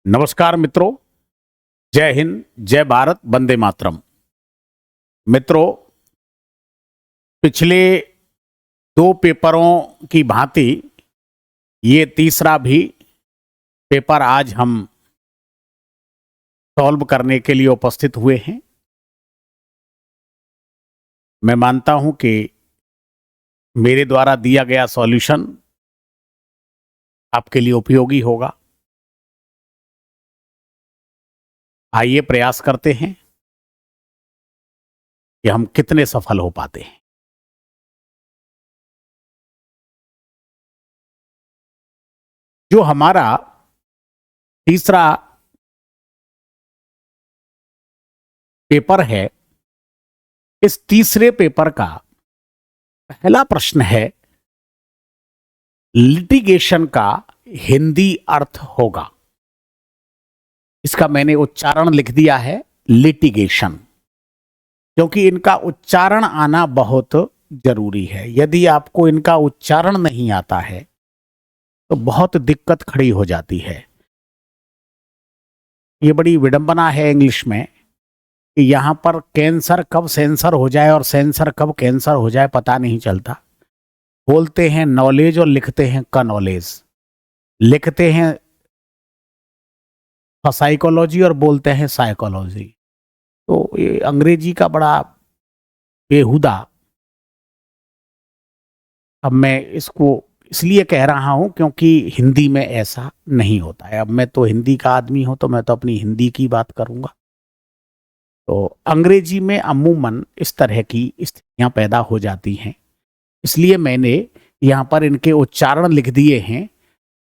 नमस्कार मित्रों, जय हिंद, जय भारत, वंदे मातरम। मित्रों, पिछले दो पेपरों की भांति ये तीसरा भी पेपर आज हम सॉल्व करने के लिए उपस्थित हुए हैं। मैं मानता हूं कि मेरे द्वारा दिया गया सॉल्यूशन आपके लिए उपयोगी होगा। आइए प्रयास करते हैं कि हम कितने सफल हो पाते हैं। जो हमारा तीसरा पेपर है, इस तीसरे पेपर का पहला प्रश्न है, लिटिगेशन का हिंदी अर्थ होगा। इसका मैंने उच्चारण लिख दिया है, लिटिगेशन, क्योंकि इनका उच्चारण आना बहुत जरूरी है। यदि आपको इनका उच्चारण नहीं आता है तो बहुत दिक्कत खड़ी हो जाती है। ये बड़ी विडंबना है इंग्लिश में कि यहां पर कैंसर कब सेंसर हो जाए और सेंसर कब कैंसर हो जाए पता नहीं चलता। बोलते हैं नॉलेज और लिखते हैं का नॉलेज, लिखते हैं साइकोलॉजी और बोलते हैं साइकोलॉजी। तो ये अंग्रेजी का बड़ा बेहुदा। अब मैं इसको इसलिए कह रहा हूं क्योंकि हिंदी में ऐसा नहीं होता है। अब मैं तो हिंदी का आदमी हूं तो मैं तो अपनी हिंदी की बात करूंगा। तो अंग्रेजी में अमूमन इस तरह की स्थितियां पैदा हो जाती हैं, इसलिए मैंने यहां पर इनके उच्चारण लिख दिए हैं,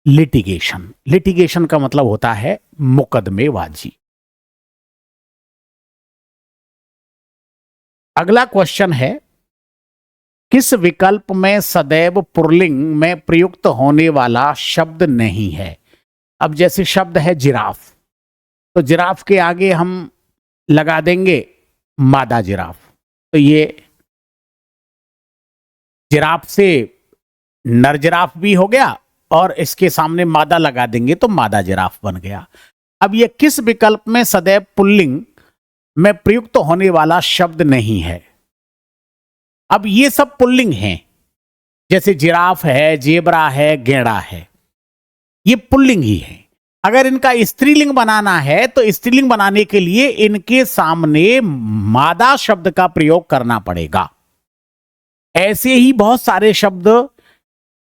लिटिगेशन। लिटिगेशन का मतलब होता है मुकदमेबाजी। अगला क्वेश्चन है, किस विकल्प में सदैव पुल्लिंग में प्रयुक्त होने वाला शब्द नहीं है? अब जैसे शब्द है जिराफ, तो जिराफ के आगे हम लगा देंगे मादा जिराफ, तो ये जिराफ से नर जिराफ भी हो गया और इसके सामने मादा लगा देंगे तो मादा जिराफ बन गया। अब ये किस विकल्प में सदैव पुल्लिंग में प्रयुक्त होने वाला शब्द नहीं है? अब ये सब पुल्लिंग हैं, जैसे जिराफ है, जेबरा है, गेड़ा है, ये पुल्लिंग ही है। अगर इनका स्त्रीलिंग बनाना है तो स्त्रीलिंग बनाने के लिए इनके सामने मादा शब्द का प्रयोग करना पड़ेगा। ऐसे ही बहुत सारे शब्द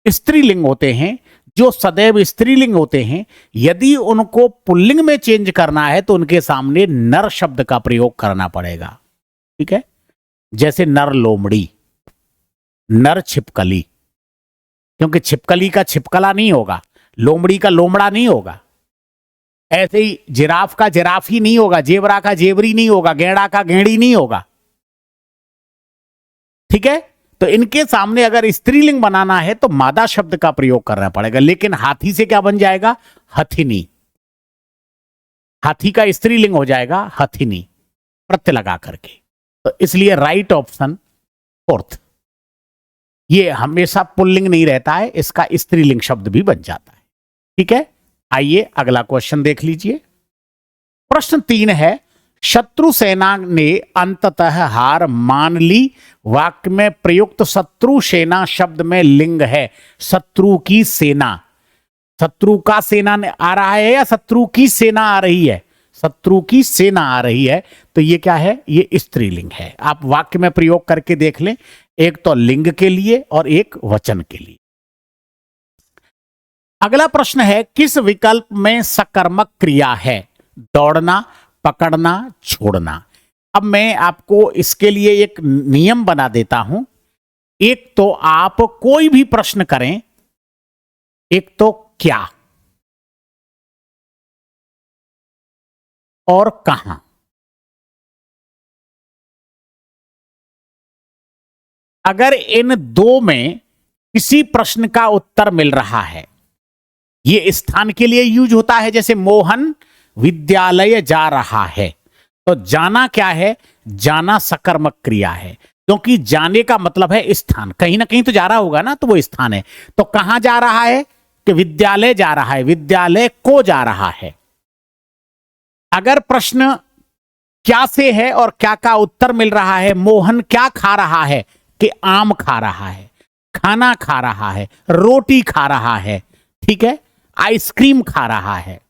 स्त्रीलिंग होते हैं जो सदैव स्त्रीलिंग होते हैं। यदि उनको पुल्लिंग में चेंज करना है तो उनके सामने नर शब्द का प्रयोग करना पड़ेगा। ठीक है, जैसे नर लोमड़ी, नर छिपकली, क्योंकि छिपकली का छिपकला नहीं होगा, लोमड़ी का लोमड़ा नहीं होगा। ऐसे ही जिराफ का जिराफ ही नहीं होगा, जेबरा का जेबरी नहीं होगा, गेड़ा का गेड़ी नहीं होगा। ठीक है, तो इनके सामने अगर स्त्रीलिंग बनाना है तो मादा शब्द का प्रयोग करना पड़ेगा। लेकिन हाथी से क्या बन जाएगा? हथिनी। हाथी का स्त्रीलिंग हो जाएगा हथिनी, प्रत्यय लगा करके। तो इसलिए राइट ऑप्शन फोर्थ। ये हमेशा पुल्लिंग नहीं रहता है, इसका स्त्रीलिंग शब्द भी बन जाता है। ठीक है, आइए अगला क्वेश्चन देख लीजिए। प्रश्न 3 है, शत्रु सेना ने अंततः हार मान ली। वाक्य में प्रयुक्त शत्रु सेना शब्द में लिंग है शत्रु की सेना। शत्रु का सेना आ रहा है या शत्रु की सेना आ रही है? शत्रु की सेना आ रही है, तो ये क्या है? ये स्त्रीलिंग है। आप वाक्य में प्रयोग करके देख लें, एक तो लिंग के लिए और एक वचन के लिए। अगला प्रश्न है, किस विकल्प में सकर्मक क्रिया है? दौड़ना, पकड़ना, छोड़ना। अब मैं आपको इसके लिए एक नियम बना देता हूं। एक तो आप कोई भी प्रश्न करें, एक तो क्या और कहां। अगर इन दो में किसी प्रश्न का उत्तर मिल रहा है, ये स्थान के लिए यूज होता है, जैसे मोहन विद्यालय जा रहा है, तो जाना क्या है? जाना सकर्मक क्रिया है, क्योंकि जाने का मतलब है स्थान। कहीं ना कहीं तो जा रहा होगा ना, तो वो स्थान है। तो कहां जा रहा है? कि विद्यालय जा रहा है, विद्यालय को जा रहा है। अगर प्रश्न क्या से है और क्या का उत्तर मिल रहा है, मोहन क्या खा रहा है, कि आम खा रहा है, खाना खा रहा है, रोटी खा रहा है, ठीक है, आइसक्रीम खा रहा है,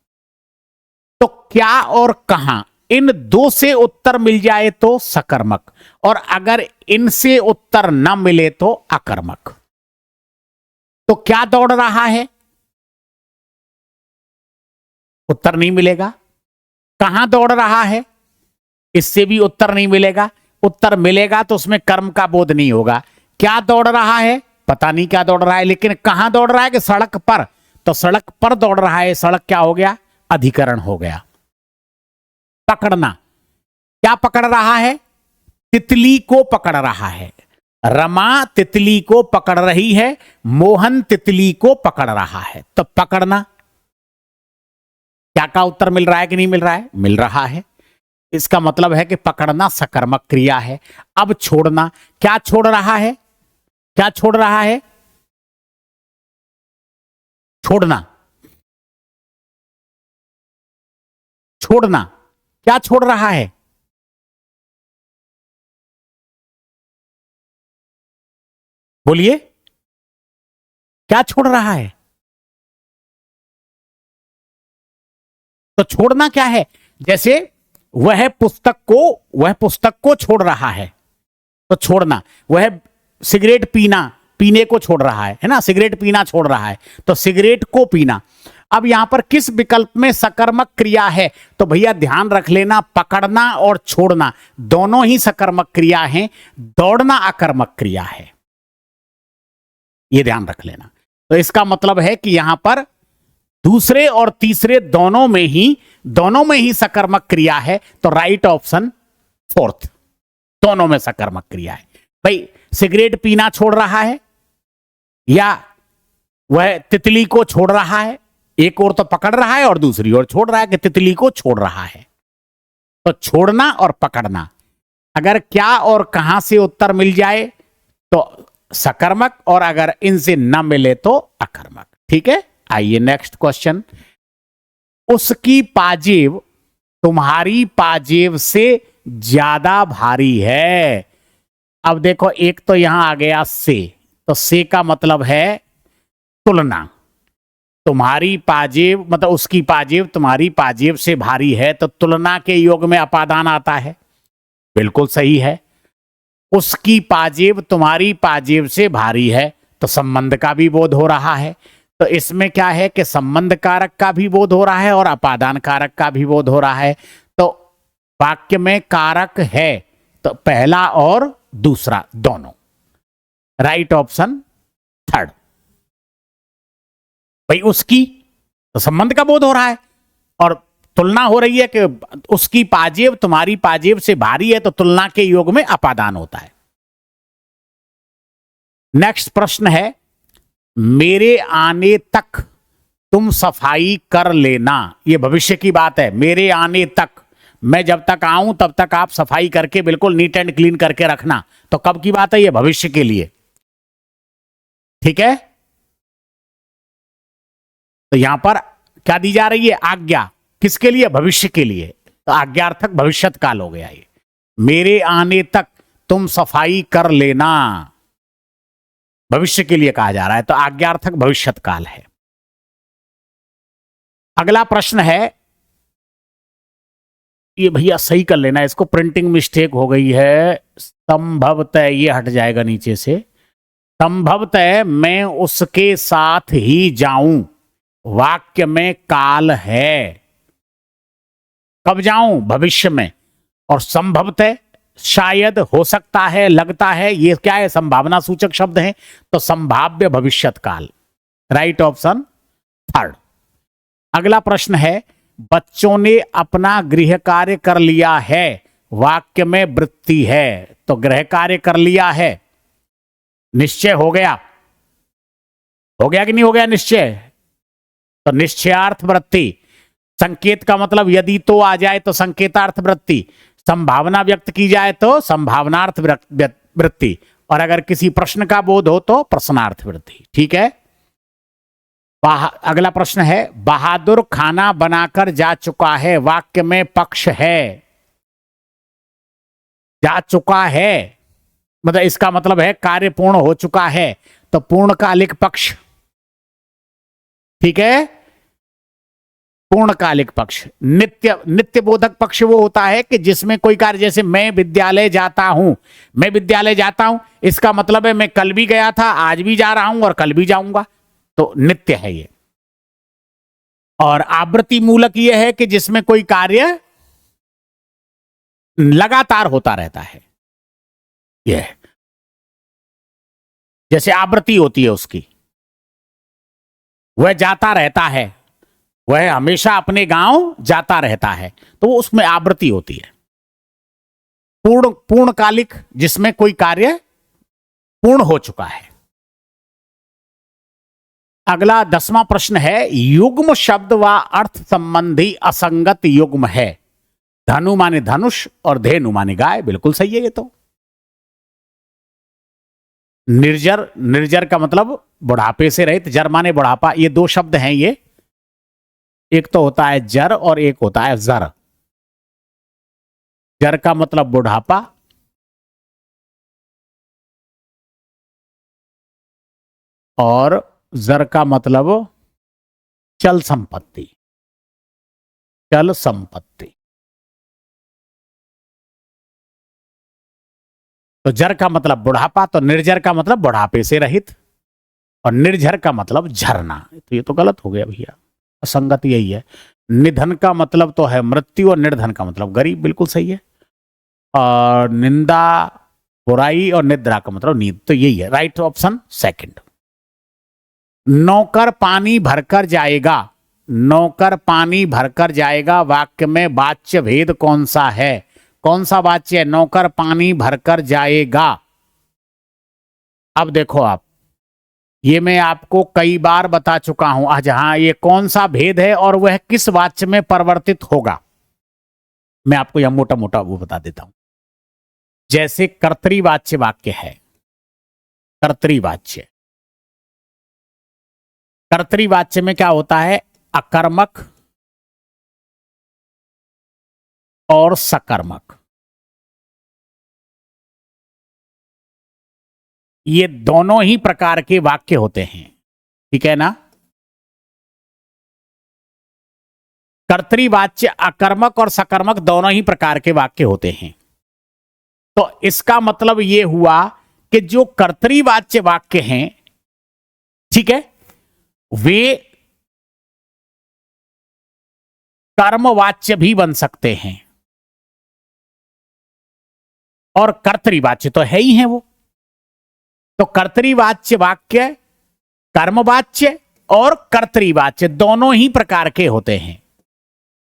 तो क्या और कहां, इन दो से उत्तर मिल जाए तो सकर्मक, और अगर इनसे उत्तर न मिले तो अकर्मक। तो क्या दौड़ रहा है, उत्तर नहीं मिलेगा। कहां दौड़ रहा है, इससे भी उत्तर नहीं मिलेगा। उत्तर मिलेगा तो उसमें कर्म का बोध नहीं होगा। क्या दौड़ रहा है, पता नहीं क्या दौड़ रहा है, लेकिन कहां दौड़ रहा है, कि सड़क पर, तो सड़क पर दौड़ रहा है, सड़क क्या हो गया, अधिकरण हो गया। पकड़ना, क्या पकड़ रहा है, तितली को पकड़ रहा है। रमा तितली को पकड़ रही है, मोहन तितली को पकड़ रहा है, तो पकड़ना। क्या का उत्तर मिल रहा है कि नहीं मिल रहा है, मिल रहा है। इसका मतलब है कि पकड़ना सकर्मक क्रिया है। अब छोड़ना, क्या छोड़ रहा है, क्या छोड़ रहा है, छोड़ना, छोड़ना, क्या छोड़ रहा है, बोलिए, क्या छोड़ रहा है। तो छोड़ना क्या है, जैसे वह पुस्तक को छोड़ रहा है, तो छोड़ना। वह सिगरेट पीने को छोड़ रहा है ना, सिगरेट पीना छोड़ रहा है, तो सिगरेट को पीना। अब यहां पर किस विकल्प में सकर्मक क्रिया है, तो भैया ध्यान रख लेना, पकड़ना और छोड़ना दोनों ही सकर्मक क्रिया हैं, दौड़ना अकर्मक क्रिया है, यह ध्यान रख लेना। तो इसका मतलब है कि यहां पर दूसरे और तीसरे दोनों में ही सकर्मक क्रिया है, तो राइट ऑप्शन फोर्थ, दोनों में सकर्मक क्रिया है। भाई सिगरेट पीना छोड़ रहा है या वह तितली को छोड़ रहा है, एक ओर तो पकड़ रहा है और दूसरी ओर छोड़ रहा है, कि तितली को छोड़ रहा है। तो छोड़ना और पकड़ना, अगर क्या और कहां से उत्तर मिल जाए तो सकर्मक, और अगर इनसे न मिले तो अकर्मक। ठीक है, आइए नेक्स्ट क्वेश्चन। उसकी पाजेब तुम्हारी पाजेब से ज्यादा भारी है। अब देखो, एक तो यहां आ गया से, तो से का मतलब है तुलना। तुम्हारी पाजेब मतलब उसकी पाजेब तुम्हारी पाजेब से भारी है, तो तुलना के योग में अपादान आता है, बिल्कुल सही है। उसकी पाजेब तुम्हारी पाजेब से भारी है, तो संबंध का भी बोध हो रहा है। तो इसमें क्या है कि संबंध कारक का भी बोध हो रहा है और अपादान कारक का भी बोध हो रहा है। तो वाक्य में कारक है, तो पहला और दूसरा दोनों, राइट ऑप्शन थर्ड। भाई उसकी, तो संबंध का बोध हो रहा है, और तुलना हो रही है कि उसकी पाजेब तुम्हारी पाजेब से भारी है, तो तुलना के योग में अपादान होता है। नेक्स्ट प्रश्न है, मेरे आने तक तुम सफाई कर लेना। यह भविष्य की बात है, मेरे आने तक, मैं जब तक आऊं तब तक आप सफाई करके बिल्कुल नीट एंड क्लीन करके रखना। तो कब की बात है, यह भविष्य के लिए। ठीक है, तो यहां पर क्या दी जा रही है, आज्ञा, किसके लिए, भविष्य के लिए। तो आज्ञार्थक भविष्यत काल हो गया ये, मेरे आने तक तुम सफाई कर लेना, भविष्य के लिए कहा जा रहा है, तो आज्ञार्थक भविष्यत काल है। अगला प्रश्न है, ये भैया सही कर लेना, इसको प्रिंटिंग मिस्टेक हो गई है, संभवतः ये हट जाएगा नीचे से। संभवतः मैं उसके साथ ही जाऊं, वाक्य में काल है, कब जाऊं, भविष्य में, और संभवतः शायद, हो सकता है, लगता है, ये क्या है, संभावना सूचक शब्द है, तो संभाव्य भविष्यत काल, राइट ऑप्शन थर्ड। अगला प्रश्न है, बच्चों ने अपना गृह कार्य कर लिया है, वाक्य में वृत्ति है, तो गृह कार्य कर लिया है, निश्चय हो गया कि नहीं हो गया निश्चय, तो निश्चयार्थ वृत्ति। संकेत का मतलब यदि तो आ जाए तो संकेतार्थ वृत्ति, संभावना व्यक्त की जाए तो संभावनार्थ वृत्ति, और अगर किसी प्रश्न का बोध हो तो प्रश्नार्थ वृत्ति। ठीक है, अगला प्रश्न है, बहादुर खाना बनाकर जा चुका है, वाक्य में पक्ष है। जा चुका है मतलब इसका मतलब है कार्य पूर्ण हो चुका है, तो पूर्णकालिक पक्ष। ठीक है, पूर्णकालिक पक्ष। नित्य बोधक पक्ष वो होता है कि जिसमें कोई कार्य, जैसे मैं विद्यालय जाता हूं, मैं विद्यालय जाता हूं, इसका मतलब है मैं कल भी गया था, आज भी जा रहा हूं और कल भी जाऊंगा, तो नित्य है ये। और आवृत्ति मूलक ये है कि जिसमें कोई कार्य लगातार होता रहता है, यह जैसे आवृत्ति होती है उसकी, वह जाता रहता है, वह हमेशा अपने गांव जाता रहता है, तो वो उसमें आवृत्ति होती है। पूर्णकालिक जिसमें कोई कार्य पूर्ण हो चुका है। अगला 10वां प्रश्न है, युग्म शब्द व अर्थ संबंधी असंगत युग्म है। धनु माने धनुष और धेनु माने गाय। बिल्कुल सही है ये तो। निर्जर, निर्जर का मतलब बुढ़ापे से रहित, जर माने बुढ़ापा। ये दो शब्द हैं ये, एक तो होता है जर और एक होता है जर। जर का मतलब बुढ़ापा और जर का मतलब चल संपत्ति। चल संपत्ति। तो जर का मतलब बुढ़ापा, तो निर्जर का मतलब बुढ़ापे से रहित, और निर्झर का मतलब झरना। तो ये तो गलत हो गया भैया, असंगत यही है। निधन का मतलब तो है मृत्यु और निर्धन का मतलब गरीब। बिल्कुल सही है। और निंदा, बुराई और निद्रा का मतलब नींद। तो यही है राइट ऑप्शन सेकंड। नौकर पानी भरकर जाएगा। नौकर पानी भरकर जाएगा, वाक्य में वाच्य भेद कौन सा है? कौन सा वाच्य है? नौकर पानी भरकर जाएगा। अब देखो आप, ये मैं आपको कई बार बता चुका हूं आज। हाँ, ये कौन सा भेद है और वह किस वाच्य में परिवर्तित होगा, मैं आपको यह मोटा मोटा वो बता देता हूं। जैसे कर्तृवाच्य वाक्य है, कर्तृवाच्य, कर्तृवाच्य में क्या होता है? अकर्मक और सकर्मक, ये दोनों ही प्रकार के वाक्य होते हैं। ठीक है ना? कर्तृवाच्य अकर्मक और सकर्मक दोनों ही प्रकार के वाक्य होते हैं। तो इसका मतलब यह हुआ कि जो कर्तृवाच्य वाक्य हैं, ठीक है, वे कर्मवाच्य भी बन सकते हैं, और कर्तृवाच्य तो है ही है वो। तो कर्तृवाच्य वाक्य कर्मवाच्य और कर्तृवाच्य दोनों ही प्रकार के होते हैं,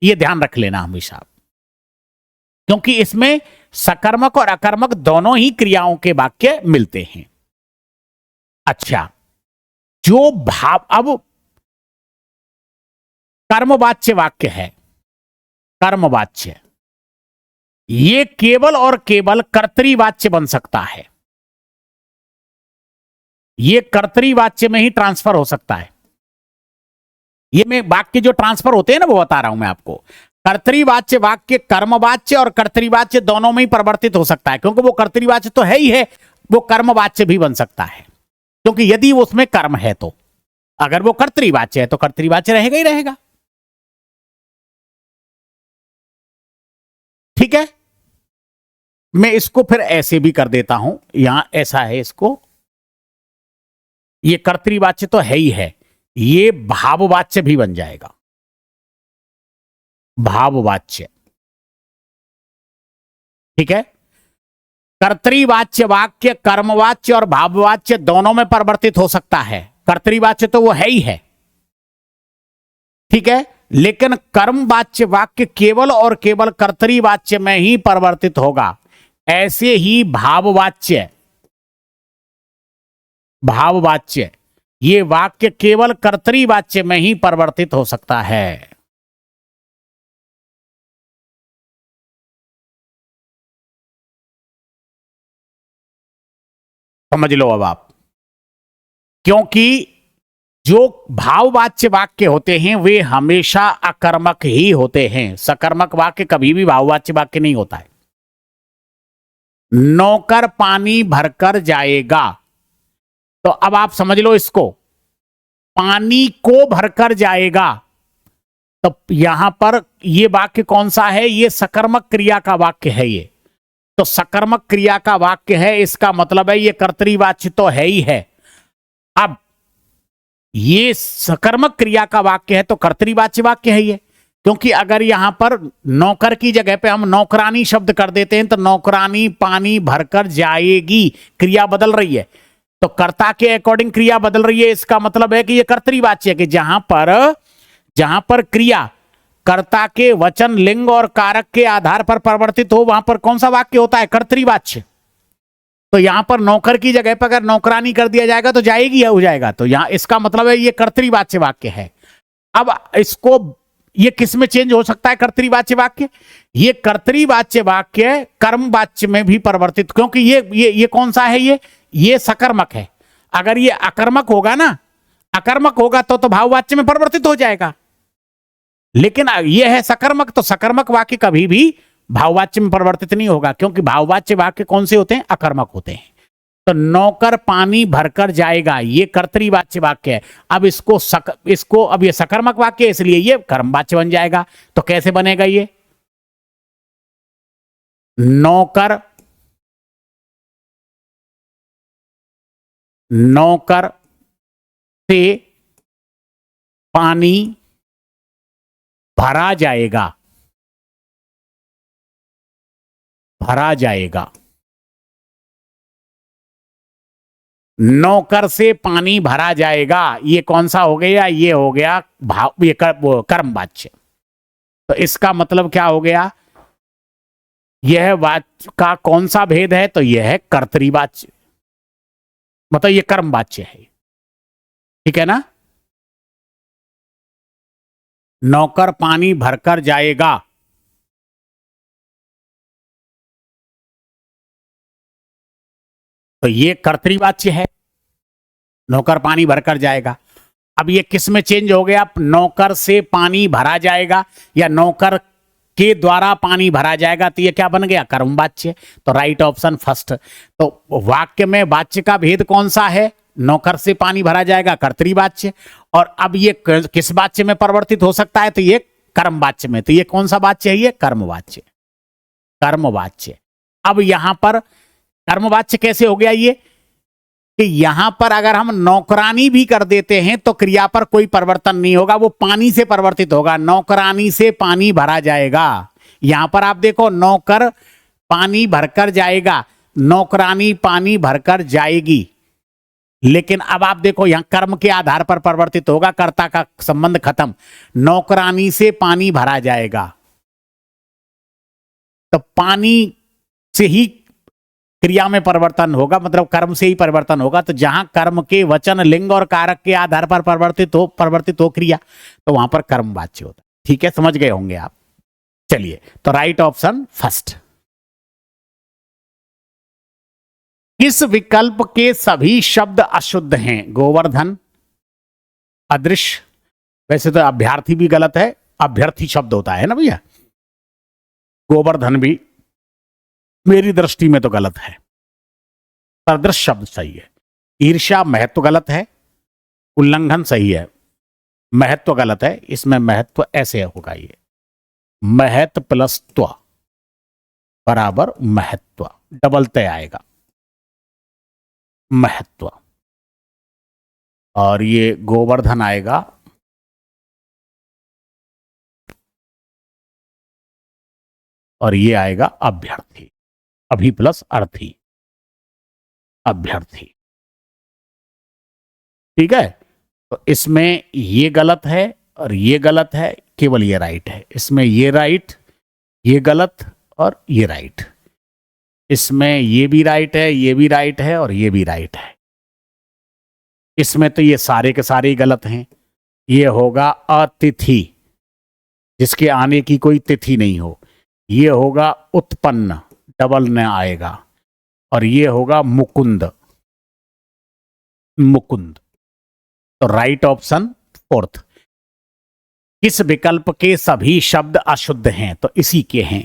ये ध्यान रख लेना हमेशा, क्योंकि इसमें सकर्मक और अकर्मक दोनों ही क्रियाओं के वाक्य मिलते हैं। अच्छा, जो भाव, अब कर्मवाच्य वाक्य है, कर्मवाच्य, ये केवल और केवल कर्तृवाच्य बन सकता है। ये कर्तृवाच्य में ही ट्रांसफर हो सकता है। ये मैं वाक्य जो ट्रांसफर होते हैं ना, वो बता रहा हूं मैं आपको। कर्तृवाच्य वाक्य कर्मवाच्य और कर्तृवाच्य दोनों में ही परिवर्तित हो सकता है, क्योंकि वो कर्तृवाच्य तो है ही है, वो कर्मवाच्य भी बन सकता है, क्योंकि यदि उसमें कर्म है तो। अगर वो कर्तृवाच्य है तो कर्तृवाच्य रहेगा ही रहेगा। ठीक है, मैं इसको फिर ऐसे भी कर देता हूं, यहां ऐसा है, इसको, ये कर्तृवाच्य तो है ही है, ये भाववाच्य भी बन जाएगा। भाववाच्य, ठीक है। कर्तृवाच्य वाक्य कर्मवाच्य और भाववाच्य दोनों में परिवर्तित हो सकता है। कर्तृवाच्य तो वो है ही है, ठीक है, लेकिन कर्मवाच्य वाक्य केवल और केवल कर्तृवाच्य में ही परिवर्तित होगा। ऐसे ही भाववाच्य, भाववाच्य, ये वाक्य केवल कर्तृवाच्य में ही परिवर्तित हो सकता है। समझ लो अब आप, क्योंकि जो भाववाच्य वाक्य होते हैं वे हमेशा अकर्मक ही होते हैं, सकर्मक वाक्य कभी भी भाववाच्य वाक्य नहीं होता है। नौकर पानी भरकर जाएगा, तो अब आप समझ लो इसको, पानी को भरकर जाएगा, तो यहां पर ये वाक्य कौन सा है? ये सकर्मक क्रिया का वाक्य है। ये तो सकर्मक क्रिया का वाक्य है, इसका मतलब है ये कर्तरीवाच्य तो है ही है। अब ये सकर्मक क्रिया का वाक्य है तो कर्तरीवाच्य वाक्य है ये, क्योंकि अगर यहां पर नौकर की जगह पे हम नौकरानी शब्द कर देते हैं तो नौकरानी पानी भरकर जाएगी, क्रिया बदल रही है, तो कर्ता के अकॉर्डिंग क्रिया बदल रही है। इसका मतलब है कि यह कर्तरीवाच्य है, कि जहां पर क्रिया कर्ता के वचन, लिंग और कारक के आधार पर परिवर्तित हो, वहां पर कौन सा वाक्य होता है? कर्तरीवाच्य। तो यहां पर नौकर की जगह पर अगर नौकरानी कर दिया जाएगा तो जाएगी हो जाएगा, तो यहां इसका मतलब है ये कर्तरीवाच्य वाक्य है। अब इसको ये किस में चेंज हो सकता है कर्तरीवाच्य वाक्य? ये कर्तरीवाच्य वाक्य कर्मवाच्य में भी परिवर्तित, क्योंकि ये कौन सा है? ये सकर्मक है। अगर ये अकर्मक होगा ना, अकर्मक होगा तो भाववाच्य में परिवर्तित हो जाएगा, लेकिन ये है सकर्मक, तो सकर्मक वाक्य कभी भी भाववाच्य में परिवर्तित नहीं होगा, क्योंकि भाववाच्य वाक्य कौन से होते हैं? अकर्मक होते हैं। तो नौकर पानी भरकर जाएगा, ये कर्तरीवाच्य वाक्य है। अब इसको अब ये सकर्मक वाक्य है, इसलिए ये कर्मवाच्य बन जाएगा। तो कैसे बनेगा ये? नौकर से पानी भरा जाएगा, भरा जाएगा। नौकर से पानी भरा जाएगा, ये कौन सा हो गया? ये हो गया भाव, ये कर्मवाच्य। तो इसका मतलब क्या हो गया? यह वाच्य का कौन सा भेद है? तो यह है कर्तरीवाच्य, मतलब ये कर्मवाच्य है। ठीक है ना? नौकर पानी भरकर जाएगा, तो ये कर्तरीवाच्य है, नौकर पानी भरकर जाएगा। अब ये किस में चेंज हो गया? नौकर से पानी भरा जाएगा या नौकर के द्वारा पानी भरा जाएगा, तो ये क्या बन गया? कर्मवाच्य। तो राइट ऑप्शन फर्स्ट। तो वाक्य में वाच्य का भेद कौन सा है? नौकर से पानी भरा जाएगा, कर्तरीवाच्य। और अब ये किस वाच्य में परिवर्तित हो सकता है? तो ये कर्मवाच्य में। तो ये कौन सा वाच्य है? ये कर्मवाच्य, कर्मवाच्य। अब यहां पर कर्मवाच्य कैसे हो गया ये? कि यहां पर अगर हम नौकरानी भी कर देते हैं तो क्रिया पर कोई परिवर्तन नहीं होगा, वो पानी से परिवर्तित होगा। नौकरानी से पानी भरा जाएगा, यहां पर आप देखो नौकर पानी भरकर जाएगा, नौकरानी पानी भरकर जाएगी। लेकिन अब आप देखो यहां कर्म के आधार पर परिवर्तित होगा, कर्ता का संबंध खत्म। नौकरानी से पानी भरा जाएगा, तो पानी से ही क्रिया में परिवर्तन होगा, मतलब कर्म से ही परिवर्तन होगा। तो जहां कर्म के वचन, लिंग और कारक के आधार पर परिवर्तित हो क्रिया, तो वहां पर कर्मवाच्य होता है। ठीक है, समझ गए होंगे आप। चलिए, तो राइट ऑप्शन फर्स्ट। किस विकल्प के सभी शब्द अशुद्ध हैं? गोवर्धन, अदृश्य, वैसे तो अभ्यर्थी भी गलत है, अभ्यर्थी शब्द होता है ना भैया। गोवर्धन भी मेरी दृष्टि में तो गलत है। सदृश शब्द सही है। ईर्ष्या, महत्व गलत है। उल्लंघन सही है, महत्व गलत है। इसमें महत्व ऐसे होगा, ये महत्व प्लस त्व बराबर महत्व, डबल तय आएगा, महत्व। और ये गोवर्धन आएगा और ये आएगा अभ्यर्थी, अभी प्लस अर्थी, अभ्यर्थी। ठीक है, तो इसमें ये गलत है और ये गलत है, केवल ये राइट है। इसमें ये राइट, ये गलत और ये राइट। इसमें ये भी राइट है, ये भी राइट है और ये भी राइट है। इसमें तो ये सारे के सारे ही गलत हैं। ये होगा अतिथि, जिसके आने की कोई तिथि नहीं हो। ये होगा उत्पन्न, डबल न आएगा। और ये होगा मुकुंद, मुकुंद। तो राइट ऑप्शन फोर्थ। किस विकल्प के सभी शब्द अशुद्ध हैं? तो इसी के हैं।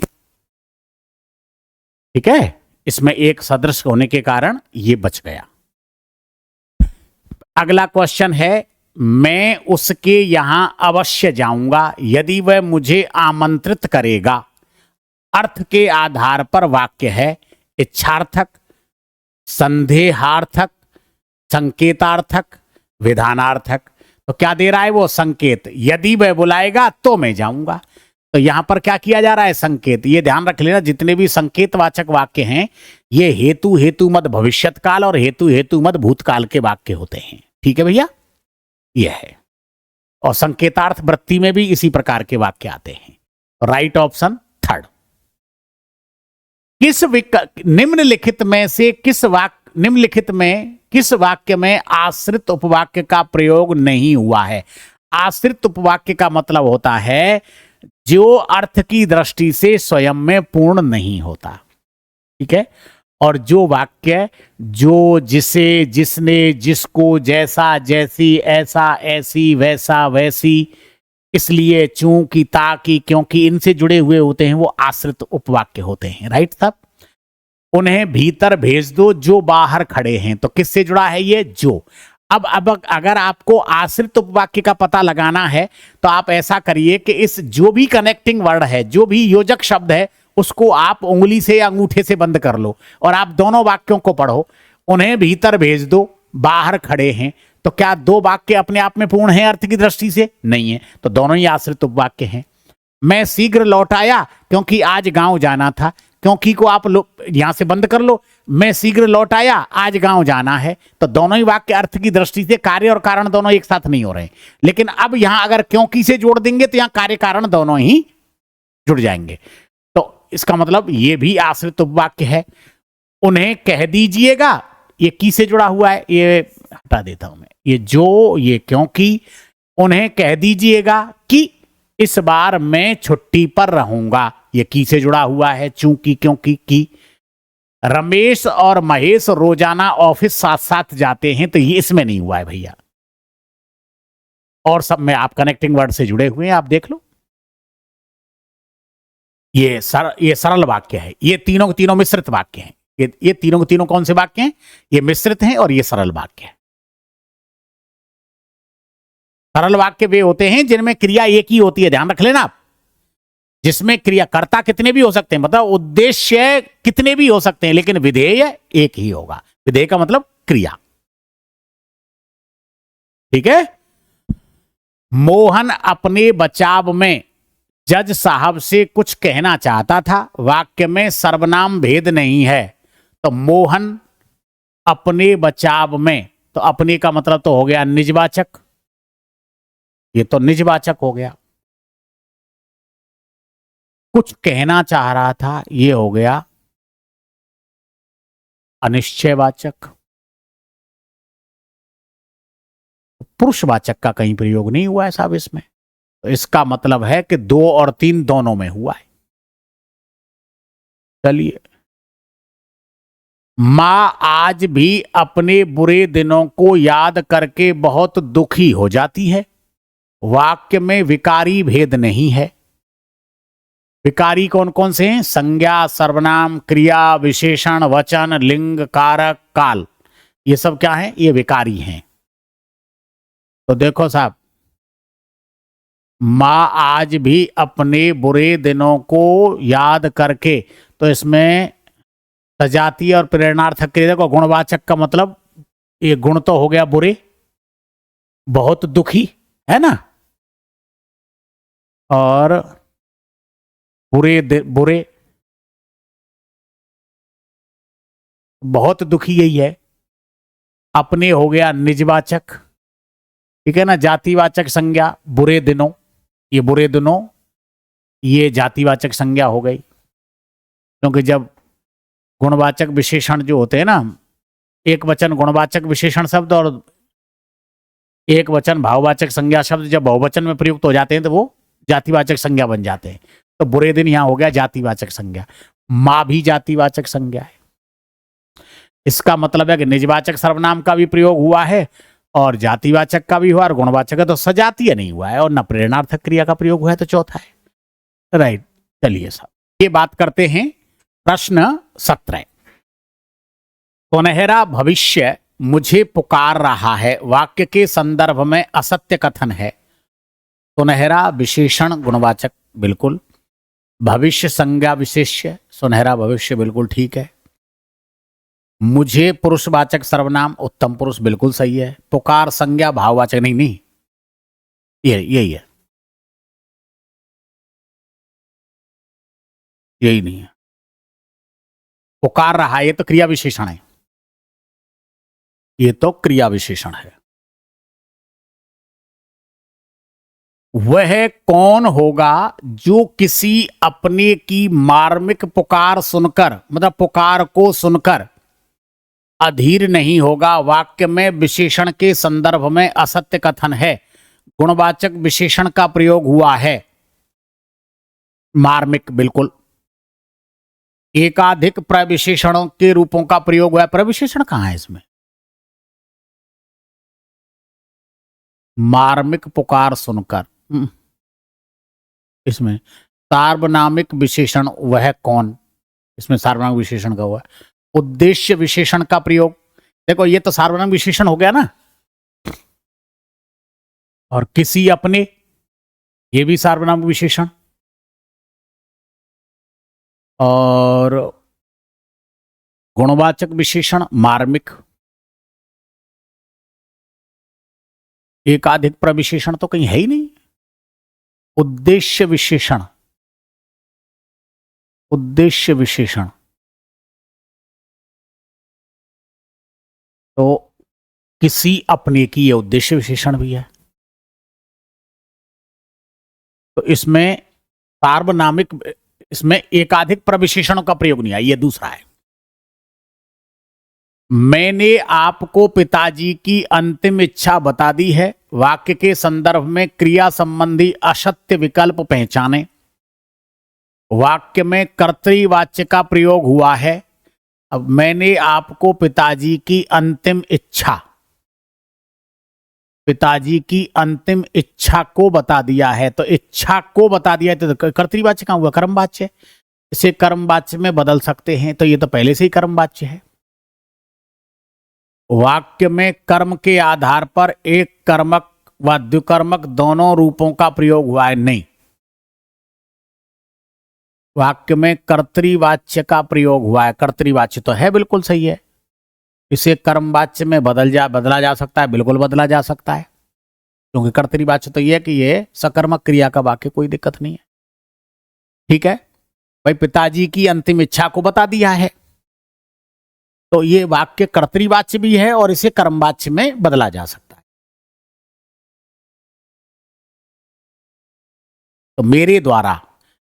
ठीक है, इसमें एक सदृश होने के कारण ये बच गया। अगला क्वेश्चन है, मैं उसके यहां अवश्य जाऊंगा यदि वह मुझे आमंत्रित करेगा। अर्थ के आधार पर वाक्य है। इच्छार्थक, संदेहार्थक, संकेतार्थक, विधानार्थक। तो क्या दे रहा है वो? संकेत। यदि वह बुलाएगा तो मैं जाऊंगा। तो यहां पर क्या किया जा रहा है? संकेत। ये ध्यान रख लेना, जितने भी संकेतवाचक वाक्य हैं ये हेतु हेतु मत भविष्यत काल और हेतु हेतु मत भूतकाल के वाक्य होते हैं। ठीक है भैया, यह है। और संकेतार्थ वृत्ति में भी इसी प्रकार के वाक्य आते हैं। Right option third. निम्नलिखित में किस वाक्य में आश्रित उपवाक्य का प्रयोग नहीं हुआ है? आश्रित उपवाक्य का मतलब होता है जो अर्थ की दृष्टि से स्वयं में पूर्ण नहीं होता। ठीक है, और जो वाक्य जो, जिसे, जिसने, जिसको, जैसा, जैसी, ऐसा, ऐसी, वैसा, वैसी, इसलिए, चूंकि, ताकि, क्योंकि, इनसे जुड़े हुए होते हैं वो आश्रित उपवाक्य होते हैं। राइट साहब। उन्हें भीतर भेज दो जो बाहर खड़े हैं। तो किससे जुड़ा है ये? जो। अब अगर आपको आश्रित उपवाक्य का पता लगाना है तो आप ऐसा करिए कि इस जो भी कनेक्टिंग वर्ड है, जो भी योजक शब्द है, उसको आप उंगली से या अंगूठे से बंद कर लो और आप दोनों वाक्यों को पढ़ो। उन्हें भीतर भेज दो, बाहर खड़े हैं। तो क्या दो वाक्य अपने आप में पूर्ण हैं अर्थ की दृष्टि से? नहीं है। तो दोनों ही आश्रित उपवाक्य हैं। मैं शीघ्र लौट आया क्योंकि आज गांव जाना था। क्योंकि को आप यहां से बंद कर लो। मैं शीघ्र लौट आया, आज गांव जाना है। तो दोनों ही वाक्य अर्थ की दृष्टि से कार्य और कारण दोनों एक साथ नहीं हो रहे। लेकिन अब यहां अगर क्योंकि से जोड़ देंगे तो यहां कार्य कारण दोनों ही जुड़ जाएंगे। तो इसका मतलब ये भी आश्रित उपवाक्य है। उन्हें कह दीजिएगा, ये की से जुड़ा हुआ है, ये हटा देता हूं मैं। ये जो, ये क्योंकि। उन्हें कह दीजिएगा कि इस बार मैं छुट्टी पर रहूंगा, ये की से जुड़ा हुआ है, चूंकि, क्योंकि, की। रमेश और महेश रोजाना ऑफिस साथ साथ जाते हैं, तो ये इसमें नहीं हुआ है भैया। और सब में आप कनेक्टिंग वर्ड से जुड़े हुए हैं, आप देख लो। ये सरल वाक्य है। ये तीनों के तीनों मिश्रित वाक्य हैं। ये तीनों के तीनों कौन से वाक्य हैं? ये मिश्रित हैं और ये सरल वाक्य है। सरल वाक्य वे होते हैं जिनमें क्रिया एक ही होती है, ध्यान रख लेना आप। जिसमें क्रियाकर्ता कितने भी हो सकते हैं, मतलब उद्देश्य कितने भी हो सकते हैं, लेकिन विधेय एक ही होगा। विधेय का मतलब क्रिया। ठीक है। मोहन अपने बचाव में जज साहब से कुछ कहना चाहता था। वाक्य में सर्वनाम भेद नहीं है। तो मोहन अपने बचाव में, तो अपने का मतलब तो हो गया निजवाचक। ये तो निजवाचक हो गया। कुछ कहना चाह रहा था, ये हो गया अनिश्चयवाचक। पुरुषवाचक का कहीं प्रयोग नहीं हुआ है साहब इसमें। तो इसका मतलब है कि 2 और 3 दोनों में हुआ है। चलिए, मां आज भी अपने बुरे दिनों को याद करके बहुत दुखी हो जाती है। वाक्य में विकारी भेद नहीं है। विकारी कौन कौन से हैं? संज्ञा, सर्वनाम, क्रिया, विशेषण, वचन, लिंग, कारक, काल। ये सब क्या है? ये विकारी हैं। तो देखो साहब, मां आज भी अपने बुरे दिनों को याद करके, तो इसमें सजातीय और प्रेरणार्थक के, देखो गुणवाचक का मतलब, ये गुण तो हो गया बुरे, बहुत दुखी है ना, और बुरे बहुत दुखी, यही है। अपने हो गया निजवाचक, ठीक है ना, जातिवाचक संज्ञा बुरे दिनों, ये बुरे दिनों, ये जातिवाचक संज्ञा हो गई। क्योंकि जब गुणवाचक विशेषण जो होते हैं ना, एक वचन गुणवाचक विशेषण शब्द और एक वचन भाववाचक संज्ञा शब्द जब बहुवचन में प्रयुक्त हो जाते हैं तो वो जातिवाचक संज्ञा बन जाते हैं। तो बुरे दिन यहां हो गया जातिवाचक संज्ञा। मां भी जातिवाचक संज्ञा है। इसका मतलब है कि निजवाचक सर्वनाम का भी प्रयोग हुआ है और जातिवाचक का भी हुआ और गुणवाचक है, तो सजातीय नहीं हुआ है और न प्रेरणार्थक क्रिया का प्रयोग हुआ है, तो चौथा है। राइट, चलिए साहब ये बात करते हैं प्रश्न 17। सुनहरा भविष्य मुझे पुकार रहा है वाक्य के संदर्भ में असत्य कथन है। सुनहरा विशेषण गुणवाचक बिल्कुल, भविष्य संज्ञा विशेष्य, सुनहरा भविष्य बिल्कुल ठीक है। मुझे पुरुषवाचक सर्वनाम उत्तम पुरुष बिल्कुल सही है। पुकार संज्ञा भाववाचक नहीं, नहीं यही है, यही नहीं है। पुकार रहा है ये तो क्रिया विशेषण है, ये तो क्रिया विशेषण है। वह कौन होगा जो किसी अपने की मार्मिक पुकार सुनकर, मतलब पुकार को सुनकर अधीर नहीं होगा। वाक्य में विशेषण के संदर्भ में असत्य कथन है, गुणवाचक विशेषण का प्रयोग हुआ है। मार्मिक बिल्कुल। एकाधिक प्रविशेषणों के रूपों का प्रयोग हुआ है, प्रविशेषण कहां है इसमें? मार्मिक पुकार सुनकर, इसमें सार्वनामिक विशेषण वह कौन, इसमें सार्वनामिक विशेषण का हुआ है। उद्देश्य विशेषण का प्रयोग, देखो ये तो सार्वनामिक विशेषण हो गया ना, और किसी अपने, ये भी सार्वनामिक विशेषण, और गुणवाचक विशेषण मार्मिक। एकाधिक प्रविशेषण तो कहीं है ही नहीं। उद्देश्य विशेषण, उद्देश्य विशेषण तो किसी अपने की, ये उद्देश्य विशेषण भी है। तो इसमें सार्वनामिक, इसमें एकाधिक प्रविशेषणों का प्रयोग नहीं है, ये दूसरा है। मैंने आपको पिताजी की अंतिम इच्छा बता दी है। वाक्य के संदर्भ में क्रिया संबंधी असत्य विकल्प पहचाने। वाक्य में कर्तृवाच्य का प्रयोग हुआ है। अब मैंने आपको पिताजी की अंतिम इच्छा, पिताजी की अंतिम इच्छा को बता दिया है, तो इच्छा को बता दिया है तो कर्तृवाच्य कहां हुआ? कर्मवाच्य। इसे कर्मवाच्य में बदल सकते हैं, तो ये तो पहले से ही कर्मवाच्य है। वाक्य में कर्म के आधार पर एक कर्मक व द्विकर्मक दोनों रूपों का प्रयोग हुआ है, नहीं। वाक्य में कर्तृवाच्य का प्रयोग हुआ है, कर्तृवाच्य तो है, बिल्कुल सही है। इसे कर्मवाच्य में बदला जा सकता है, बिल्कुल बदला जा सकता है, क्योंकि कर्तृवाच्य तो यह है कि ये सकर्मक क्रिया का वाक्य, कोई दिक्कत नहीं है। ठीक है भाई, पिताजी की अंतिम इच्छा को बता दिया है, तो ये वाक्य कर्तृवाच्य भी है और इसे कर्मवाच्य में बदला जा सकता है। तो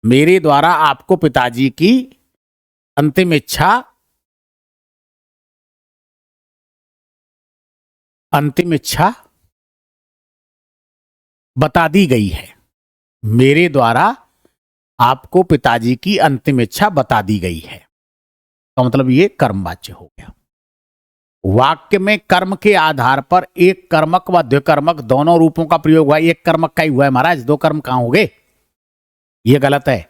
मेरे द्वारा आपको पिताजी की अंतिम इच्छा बता दी गई है। मेरे द्वारा आपको पिताजी की अंतिम इच्छा बता दी गई है, तो मतलब ये कर्मवाच्य हो गया। वाक्य में कर्म के आधार पर एक कर्मक व द्विकर्मक दोनों रूपों का प्रयोग हुआ। एक कर्मक का ही हुआ है महाराज, दो कर्म कहां हो गए? ये गलत है।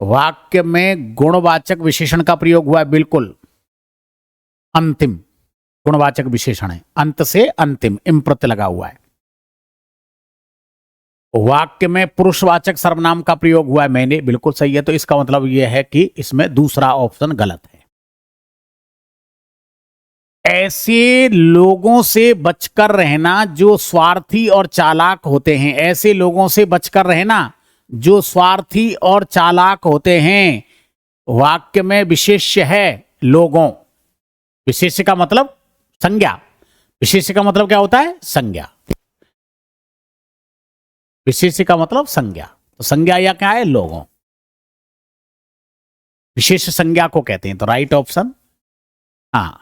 वाक्य में गुणवाचक विशेषण का प्रयोग हुआ है, बिल्कुल। अंतिम गुणवाचक विशेषण है, अंत से अंतिम, इम प्रत्यय लगा हुआ है। वाक्य में पुरुषवाचक सर्वनाम का प्रयोग हुआ है, मैंने, बिल्कुल सही है। तो इसका मतलब यह है कि इसमें दूसरा ऑप्शन गलत है। ऐसे लोगों से बचकर रहना जो स्वार्थी और चालाक होते हैं। ऐसे लोगों से बचकर रहना जो स्वार्थी और चालाक होते हैं। वाक्य में विशेष्य है लोगों, विशेष्य का मतलब संज्ञा, विशेष्य का मतलब क्या होता है? संज्ञा। विशेष्य का मतलब संज्ञा, तो संज्ञा या क्या है? लोगों। विशेष संज्ञा को कहते हैं, तो राइट ऑप्शन हाँ।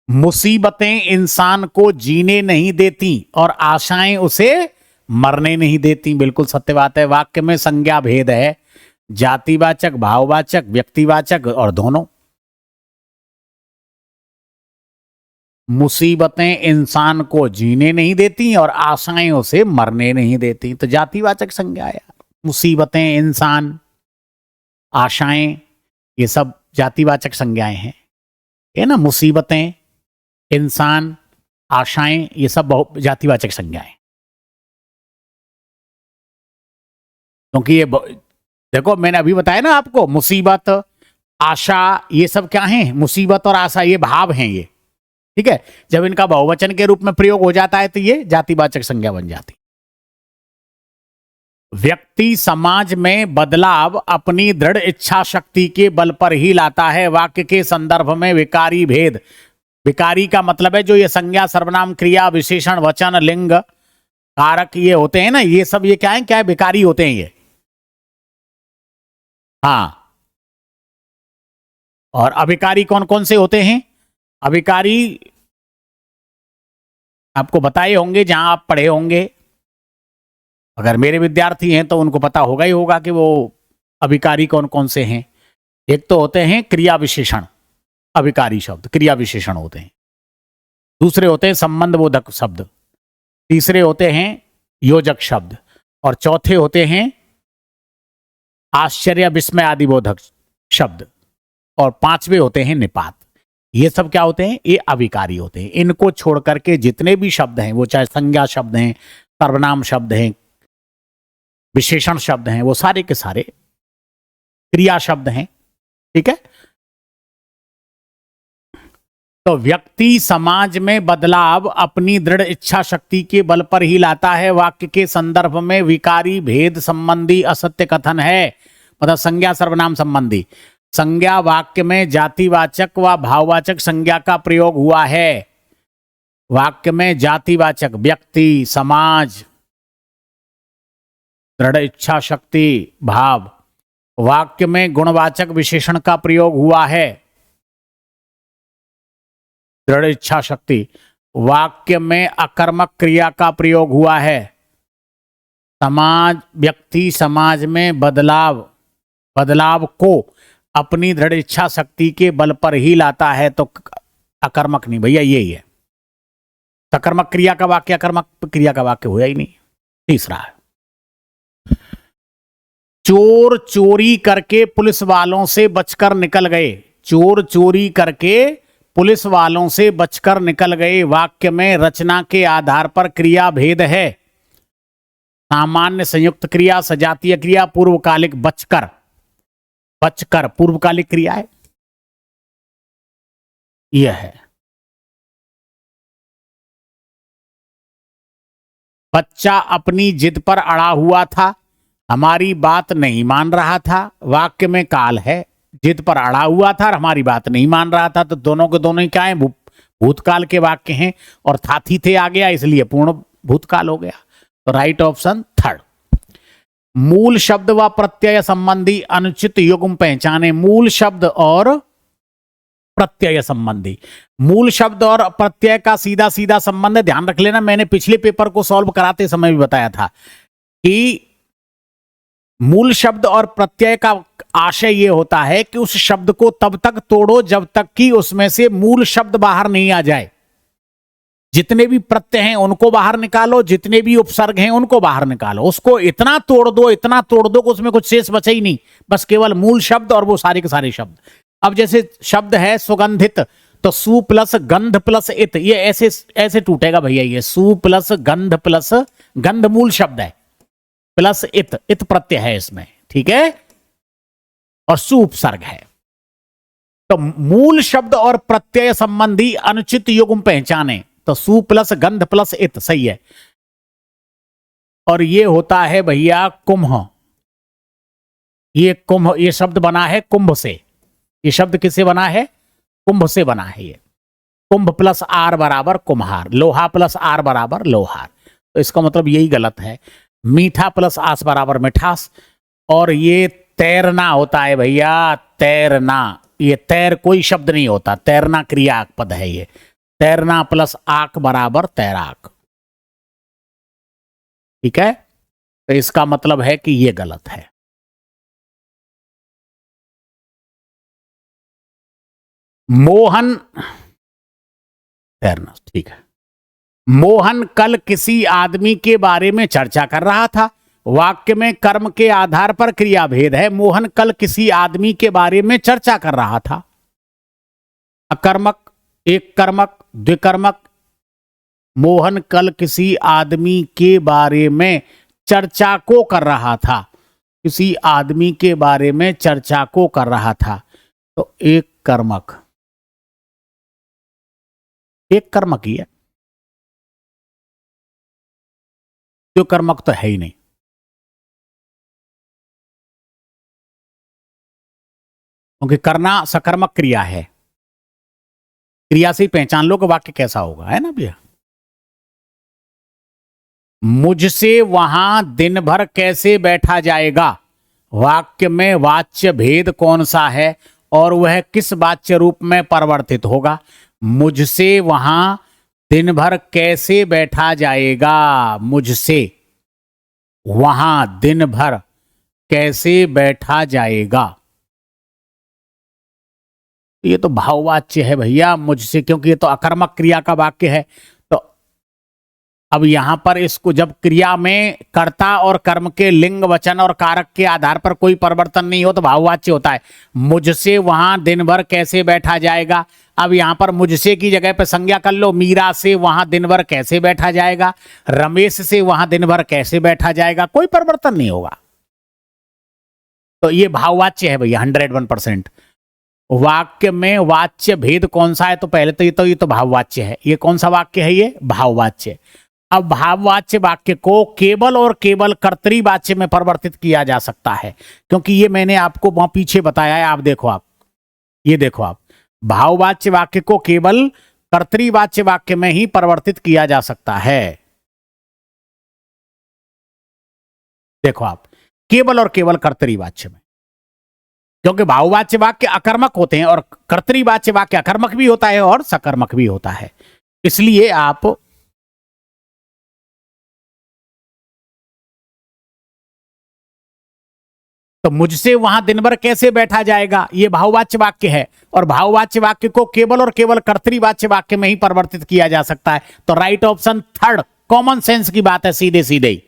मुसीबतें इंसान को जीने नहीं देती और आशाएं उसे मरने नहीं देती, बिल्कुल सत्य बात है। वाक्य में संज्ञा भेद है, जातिवाचक, भाववाचक, व्यक्तिवाचक और दोनों। मुसीबतें इंसान को जीने नहीं देती और आशाएं उसे मरने नहीं देती, तो जातिवाचक संज्ञा है। मुसीबतें, इंसान, आशाएं, ये सब जातिवाचक संज्ञाएं हैं, है ना। मुसीबतें, इंसान, आशाएं, ये सब जातिवाचक संज्ञाएं। क्योंकि ये देखो, मैंने अभी बताया ना आपको, मुसीबत, आशा, ये सब क्या है? मुसीबत और आशा, ये भाव हैं ये, ठीक है। जब इनका बहुवचन के रूप में प्रयोग हो जाता है तो ये जातिवाचक संज्ञा बन जाती। व्यक्ति समाज में बदलाव अपनी दृढ़ इच्छा शक्ति के बल पर ही लाता है। वाक्य के संदर्भ में विकारी भेद, विकारी का मतलब है जो ये संज्ञा, सर्वनाम, क्रिया, विशेषण, वचन, लिंग, कारक ये होते हैं ना, ये सब ये क्या है? क्या है? विकारी होते हैं ये। हाँ, और अभिकारी कौन कौन से होते हैं? अभिकारी आपको बताए होंगे जहां आप पढ़े होंगे। अगर मेरे विद्यार्थी हैं तो उनको पता होगा ही होगा कि वो अभिकारी कौन कौन से हैं। एक तो होते हैं क्रिया विशेषण, अभिकारी शब्द क्रिया विशेषण होते हैं। दूसरे होते हैं संबंध बोधक शब्द। तीसरे होते हैं योजक शब्द। और चौथे होते हैं आश्चर्य, विस्मय आदि बोधक शब्द। और पांचवे होते हैं निपात। ये सब क्या होते हैं? ये अभिकारी होते हैं। इनको छोड़ करके जितने भी शब्द हैं, वो चाहे संज्ञा शब्द हैं, सर्वनाम शब्द हैं, विशेषण शब्द हैं, वो सारे के सारे क्रिया शब्द हैं, ठीक है। तो व्यक्ति समाज में बदलाव अपनी दृढ़ इच्छा शक्ति के बल पर ही लाता है। वाक्य के संदर्भ में विकारी, भेद संबंधी, असत्य कथन है, मतलब संज्ञा, सर्वनाम संबंधी। संज्ञा वाक्य में जातिवाचक व भाववाचक संज्ञा का प्रयोग हुआ है। वाक्य में जातिवाचक व्यक्ति, समाज, दृढ़ इच्छा शक्ति, भाव। वाक्य में गुणवाचक विशेषण का प्रयोग हुआ है, दृढ़ इच्छा शक्ति। वाक्य में अकर्मक क्रिया का प्रयोग हुआ है। समाज, व्यक्ति समाज में बदलाव को अपनी दृढ़ इच्छा शक्ति के बल पर ही लाता है, तो अकर्मक नहीं भैया, यही है। सकर्मक क्रिया का वाक्य अकर्मक क्रिया का वाक्य हुआ ही नहीं। तीसरा है, चोर चोरी करके पुलिस वालों से बचकर निकल गए। चोर चोरी करके पुलिस वालों से बचकर निकल गए। वाक्य में रचना के आधार पर क्रिया भेद है। सामान्य संयुक्त क्रिया, सजातीय क्रिया, पूर्वकालिक बचकर। बचकर पूर्वकालिक क्रिया है, यह है। बच्चा अपनी जिद पर अड़ा हुआ था, हमारी बात नहीं मान रहा था। वाक्य में काल है, जिद पर अड़ा हुआ था और हमारी बात नहीं मान रहा था, तो दोनों के दोनों ही क्या है? भूतकाल के वाक्य हैं। और थाथी थे आ गया, इसलिए पूर्ण भूतकाल हो गया। तो राइट ऑप्शन थर्ड। मूल शब्द व प्रत्यय संबंधी अनुचित युग्म पहचाने। मूल शब्द और प्रत्यय संबंधी। मूल शब्द और प्रत्यय का सीधा सीधा संबंध ध्यान रख लेना, मैंने पिछले पेपर को सॉल्व कराते समय भी बताया था कि मूल शब्द और प्रत्यय का आशय यह होता है कि उस शब्द को तब तक तोड़ो जब तक कि उसमें से मूल शब्द बाहर नहीं आ जाए। जितने भी प्रत्यय हैं उनको बाहर निकालो, जितने भी उपसर्ग हैं उनको बाहर निकालो। उसको इतना तोड़ दो कि उसमें कुछ शेष बचे ही नहीं, बस केवल मूल शब्द और वो सारे के सारे शब्द। अब जैसे शब्द है सुगंधित, तो सु प्लस गंध प्लस इत, ये ऐसे ऐसे टूटेगा भैया। ये सु प्लस गंध मूल शब्द है, प्लस इत प्रत्यय है इसमें, ठीक है, और सु उपसर्ग है। तो मूल शब्द और प्रत्यय संबंधी अनुचित युग्म पहचाने, तो सु प्लस गंध प्लस इत, सही है। और ये होता है भैया कुंभ। ये कुंभ, ये शब्द बना है कुंभ से। ये शब्द किससे बना है? कुंभ से बना है। ये कुंभ प्लस आर बराबर कुम्हार, लोहा प्लस आर बराबर लोहार। तो इसका मतलब यही गलत है। मीठा प्लस आस बराबर मिठास। और ये तैरना होता है भैया, तैरना। ये तैर कोई शब्द नहीं होता, तैरना क्रिया पद है। ये तैरना प्लस आक बराबर तैराक, ठीक है। तो इसका मतलब है कि ये गलत है। मोहन, फेयरनेस, ठीक है। मोहन कल किसी आदमी के बारे में चर्चा कर रहा था। वाक्य में कर्म के आधार पर क्रिया भेद है। मोहन कल किसी आदमी के बारे में चर्चा कर रहा था। अकर्मक, एक कर्मक, द्विकर्मक। मोहन कल किसी आदमी के बारे में चर्चा को कर रहा था। किसी आदमी के बारे में चर्चा को कर रहा था, तो एक कर्मक, एक कर्मक ही है, जो कर्मक तो है ही नहीं। क्योंकि करना सकर्मक क्रिया है। क्रिया से ही पहचान लो कि वाक्य कैसा होगा, है ना भैया। मुझसे वहां दिन भर कैसे बैठा जाएगा। वाक्य में वाच्य भेद कौन सा है और वह किस वाच्य रूप में परिवर्तित होगा। मुझसे वहां दिन भर कैसे बैठा जाएगा। मुझसे वहां दिन भर कैसे बैठा जाएगा। ये तो भाववाच्य है भैया मुझसे, क्योंकि ये तो अकर्मक क्रिया का वाक्य है। तो अब यहां पर इसको जब क्रिया में कर्ता और कर्म के लिंग, वचन और कारक के आधार पर कोई परिवर्तन नहीं हो तो भाववाच्य होता है। मुझसे वहां दिन भर कैसे बैठा जाएगा। अब यहां पर मुझसे की जगह पर संज्ञा कर लो। मीरा से वहां दिन भर कैसे बैठा जाएगा, रमेश से वहां दिन भर कैसे बैठा जाएगा, कोई परिवर्तन नहीं होगा। तो ये भाववाच्य है भैया 101%। वाक्य में वाच्य भेद कौन सा है, तो पहले तो ये तो भाववाच्य है। ये कौन सा वाक्य है, ये भाववाच्य। अब भाववाच्य वाक्य को केवल और केवल कर्तृवाच्य में परिवर्तित किया जा सकता है, क्योंकि ये मैंने आपको वहां पीछे बताया है। आप देखो, आप ये देखो, आप भाववाच्य वाक्य को केवल कर्तृवाच्य वाक्य में ही परिवर्तित किया जा सकता है। देखो आप, केवल और केवल कर्तृवाच्य में, क्योंकि भाववाच्य वाक्य अकर्मक होते हैं और कर्तृवाच्य वाक्य अकर्मक भी होता है और सकर्मक भी होता है। इसलिए आप तो मुझसे वहां दिन भर कैसे बैठा जाएगा, यह भाववाच्य वाक्य है और भाववाच्य वाक्य को केवल और केवल कर्तृवाच्य वाक्य में ही परिवर्तित किया जा सकता है। तो right option third, common sense की बात है, सीधे सीधे ही।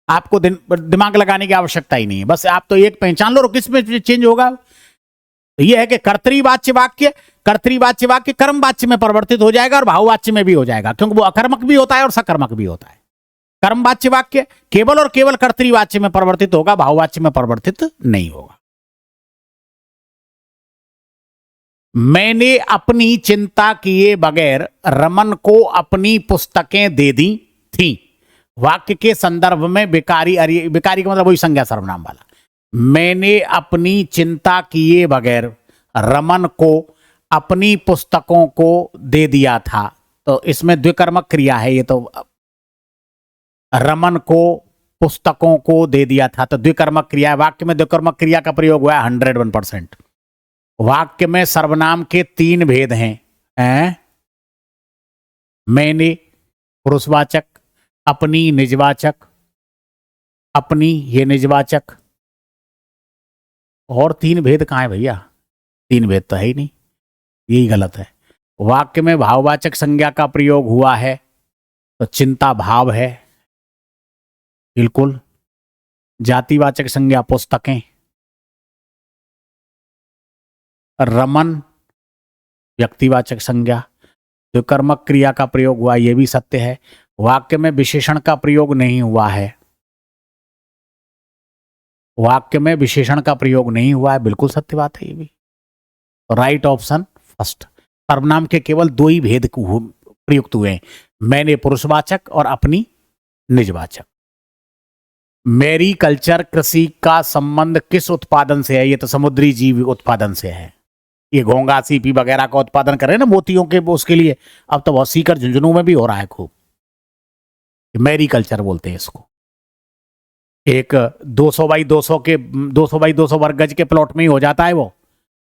आपको दिमाग लगाने की आवश्यकता ही नहीं है, बस आप तो एक पहचान लो, किस में चेंज होगा। तो यह है कि कर्तृवाच्य वाक्य कर्मवाच्य में परिवर्तित हो जाएगा और भाववाच्य में भी हो जाएगा, क्योंकि वो अकर्मक भी होता है और सकर्मक भी होता है। कर्मवाच्य वाक्य केवल और केवल कर्तृवाच्य में परिवर्तित होगा, भाववाच्य में परिवर्तित नहीं होगा। मैंने अपनी चिंता किए बगैर रमन को अपनी पुस्तकें दे दी थी। वाक्य के संदर्भ में विकारी, विकारी का मतलब वही संज्ञा सर्वनाम वाला। मैंने अपनी चिंता किए बगैर रमन को अपनी पुस्तकों को दे दिया था। तो इसमें द्विकर्मक क्रिया है, ये तो रमन को पुस्तकों को दे दिया था, तो द्विकर्मक क्रिया है। वाक्य में द्विकर्मक क्रिया का प्रयोग हुआ है 101%। वाक्य में सर्वनाम के 3 भेद हैं, मैंने पुरुषवाचक, अपनी निजवाचक, अपनी ये निजवाचक। और 3 भेद कहां है भैया, 3 भेद तो है ही नहीं, यही गलत है। वाक्य में भाववाचक संज्ञा का प्रयोग हुआ है, तो चिंता भाव है, बिल्कुल। जातिवाचक संज्ञा पुस्तकें, रमन व्यक्तिवाचक संज्ञा, द्विकर्मक क्रिया का प्रयोग हुआ, यह भी सत्य है। वाक्य में विशेषण का प्रयोग नहीं हुआ है, वाक्य में विशेषण का प्रयोग नहीं हुआ है, बिल्कुल सत्य बात है ये भी। Right option first. सर्वनाम के केवल 2 ही भेद प्रयुक्त हुए हैं, मैंने पुरुषवाचक और अपनी निजवाचक। मेरी कल्चर कृषि का संबंध किस उत्पादन से है, ये तो समुद्री जीव उत्पादन से है। ये घोंगा सीपी वगैरह का उत्पादन कर रहे हैं ना मोतियों के, उसके लिए अब तो बहुत सीकर झुंझुनू में भी हो रहा है खूब। मेरी कल्चर बोलते हैं इसको। एक 200 बाई 200 वर्ग गज के प्लॉट में ही हो जाता है, वो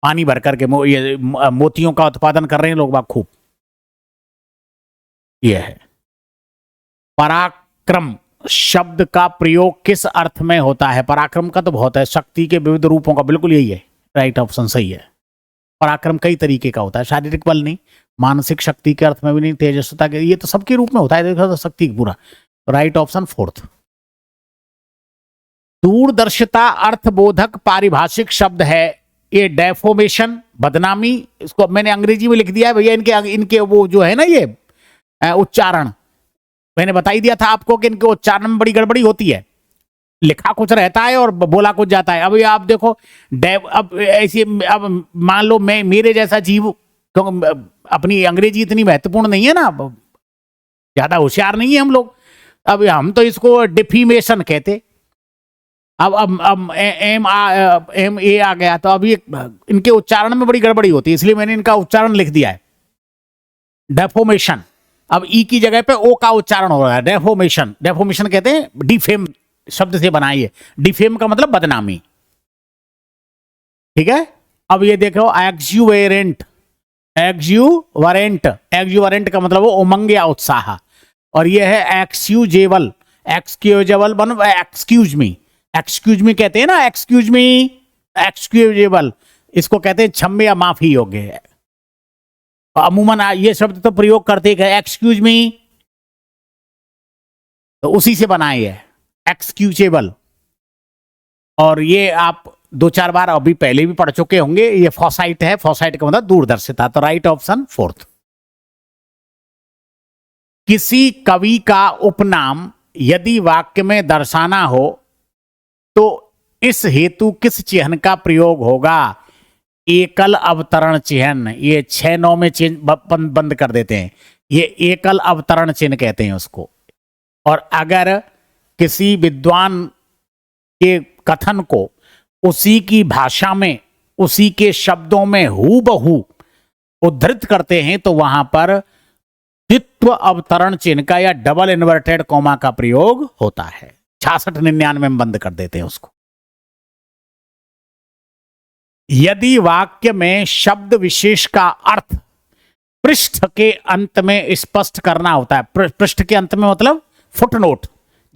पानी भर करके ये मोतियों का उत्पादन कर रहे हैं लोग बाग खूब। यह है। पराक्रम शब्द का प्रयोग किस अर्थ में होता है। पराक्रम का तो बहुत है, शक्ति के विविध रूपों का, बिल्कुल यही है, राइट ऑप्शन सही है। पराक्रम कई तरीके का होता है, शारीरिक बल नहीं, मानसिक शक्ति के अर्थ में भी नहीं, तेजस्विता के, ये तो सबके रूप में होता है, देखो तो शक्ति पूरा। Right option fourth. दूरदर्शिता अर्थबोधक पारिभाषिक शब्द है, ये डेफोमेशन, बदनामी, इसको मैंने अंग्रेजी में लिख दिया है भैया, इनके वो जो है ना ये उच्चारण, मैंने बता ही दिया था आपको कि इनके उच्चारण में बड़ी गड़बड़ी होती है, लिखा कुछ रहता है और बोला कुछ जाता है। अब ये आप देखो अब ऐसी, अब मान लो मैं, मेरे जैसा जीव, क्योंकि अपनी अंग्रेजी इतनी महत्वपूर्ण नहीं है ना, ज्यादा होशियार नहीं है हम लोग, अब हम तो इसको डिफीमेशन कहते, अब एम ए आ गया, तो अभी इनके उच्चारण में बड़ी गड़बड़ी होती है, इसलिए मैंने इनका उच्चारण लिख दिया है डेफोमेशन। अब ई की जगह पे ओ का उच्चारण हो रहा है, डेफोमेशन। डेफोमेशन कहते हैं डिफेम शब्द से बनाई है, डिफेम का मतलब बदनामी, ठीक है। अब ये देखो एक्सुवेरेंट, एक्सुवेरेंट का मतलब वो उमंग या उत्साह, और ये है एक्सक्यूजेबल, एक्सक्यूजेबल मतलब एक्सक्यूज मी कहते हैं ना, एक्सक्यूजेबल, इसको कहते हैं क्षम्य या माफी योग्य। अमूमन ये शब्द तो प्रयोग करते हैं एक्सक्यूज मी, तो उसी से बनाए है एक्सक्यूजेबल। और ये आप 2-4 बार अभी पहले भी पढ़ चुके होंगे, ये फोसाइट है, फोसाइट का मतलब दूरदर्शिता, तो राइट ऑप्शन फोर्थ। किसी कवि का उपनाम यदि वाक्य में दर्शाना हो तो इस हेतु किस चिन्ह का प्रयोग होगा? एकल अवतरण चिन्ह, ये 6-9 में चिन्ह बंद कर देते हैं, ये एकल अवतरण चिन्ह कहते हैं उसको। और अगर किसी विद्वान के कथन को उसी की भाषा में, उसी के शब्दों में हूबहू उद्धृत करते हैं तो वहां पर द्वित्व अवतरण चिन्ह का या डबल इन्वर्टेड कॉमा का प्रयोग होता है। 66-99 में बंद कर देते हैं उसको। यदि वाक्य में शब्द विशेष का अर्थ पृष्ठ के अंत में स्पष्ट करना होता है, पृष्ठ के अंत में मतलब फुटनोट,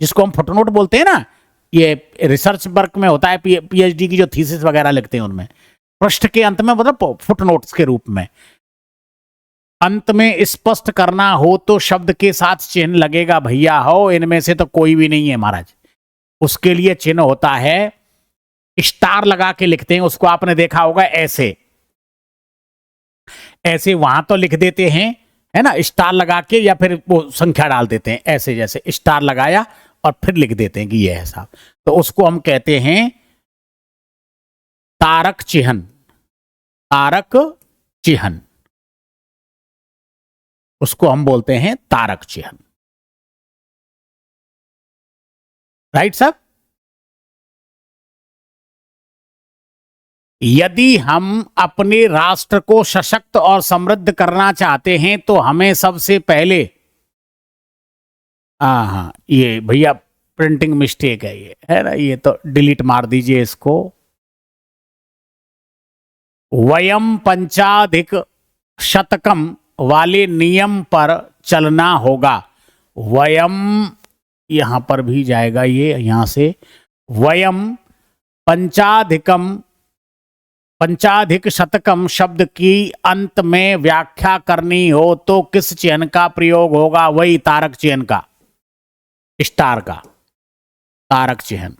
जिसको हम फुटनोट बोलते हैं ना, ये रिसर्च वर्क में होता है, पीएचडी की जो थीसिस वगैरह लिखते हैं उनमें पृष्ठ के अंत में मतलब फुटनोट्स के रूप में अंत में स्पष्ट करना हो तो शब्द के साथ चिन्ह लगेगा भैया, हो इनमें से तो कोई भी नहीं है महाराज। उसके लिए चिन्ह होता है, स्टार लगा के लिखते हैं उसको, आपने देखा होगा ऐसे ऐसे वहां तो लिख देते हैं है ना, स्टार लगा के, या फिर वो संख्या डाल देते हैं ऐसे, जैसे स्टार लगाया और फिर लिख देते हैं कि ये है साहब, तो उसको हम कहते हैं तारक चिन्ह। तारक चिन्ह उसको हम बोलते हैं तारक चिन्ह। राइट साहब। यदि हम अपने राष्ट्र को सशक्त और समृद्ध करना चाहते हैं तो हमें सबसे पहले, हाँ ये भैया प्रिंटिंग मिस्टेक है, ये है ना, ये तो डिलीट मार दीजिए इसको। वयम पंचाधिक शतकम वाले नियम पर चलना होगा। वयम यहां पर भी जाएगा, ये यहां से वयम पंचाधिक शतकम शब्द की अंत में व्याख्या करनी हो तो किस चिन्ह का प्रयोग होगा? वही तारक चिन्ह का, स्टार का, तारक चिन्ह।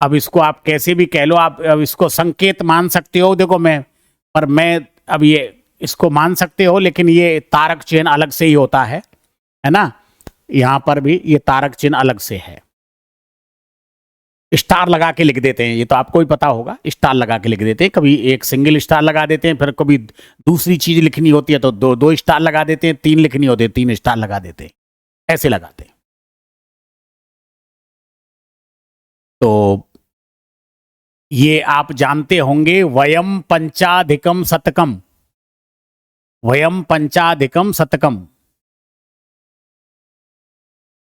अब इसको आप कैसे भी कह लो, आप अब इसको संकेत मान सकते हो, देखो मैं अब ये इसको मान सकते हो, लेकिन ये तारक चिन्ह अलग से ही होता है ना, यहां पर भी ये तारक चिन्ह अलग से है। स्टार लगा के लिख देते हैं, ये तो आपको भी पता होगा, स्टार लगा के लिख देते हैं, कभी एक सिंगल स्टार लगा देते हैं, फिर कभी दूसरी चीज लिखनी होती है तो दो स्टार लगा देते हैं, 3 लिखनी होती है 3 स्टार लगा देते हैं, ऐसे लगाते हैं। तो ये आप जानते होंगे, वयम पंचाधिकम शतकम, वयम पंचाधिकम शतकम,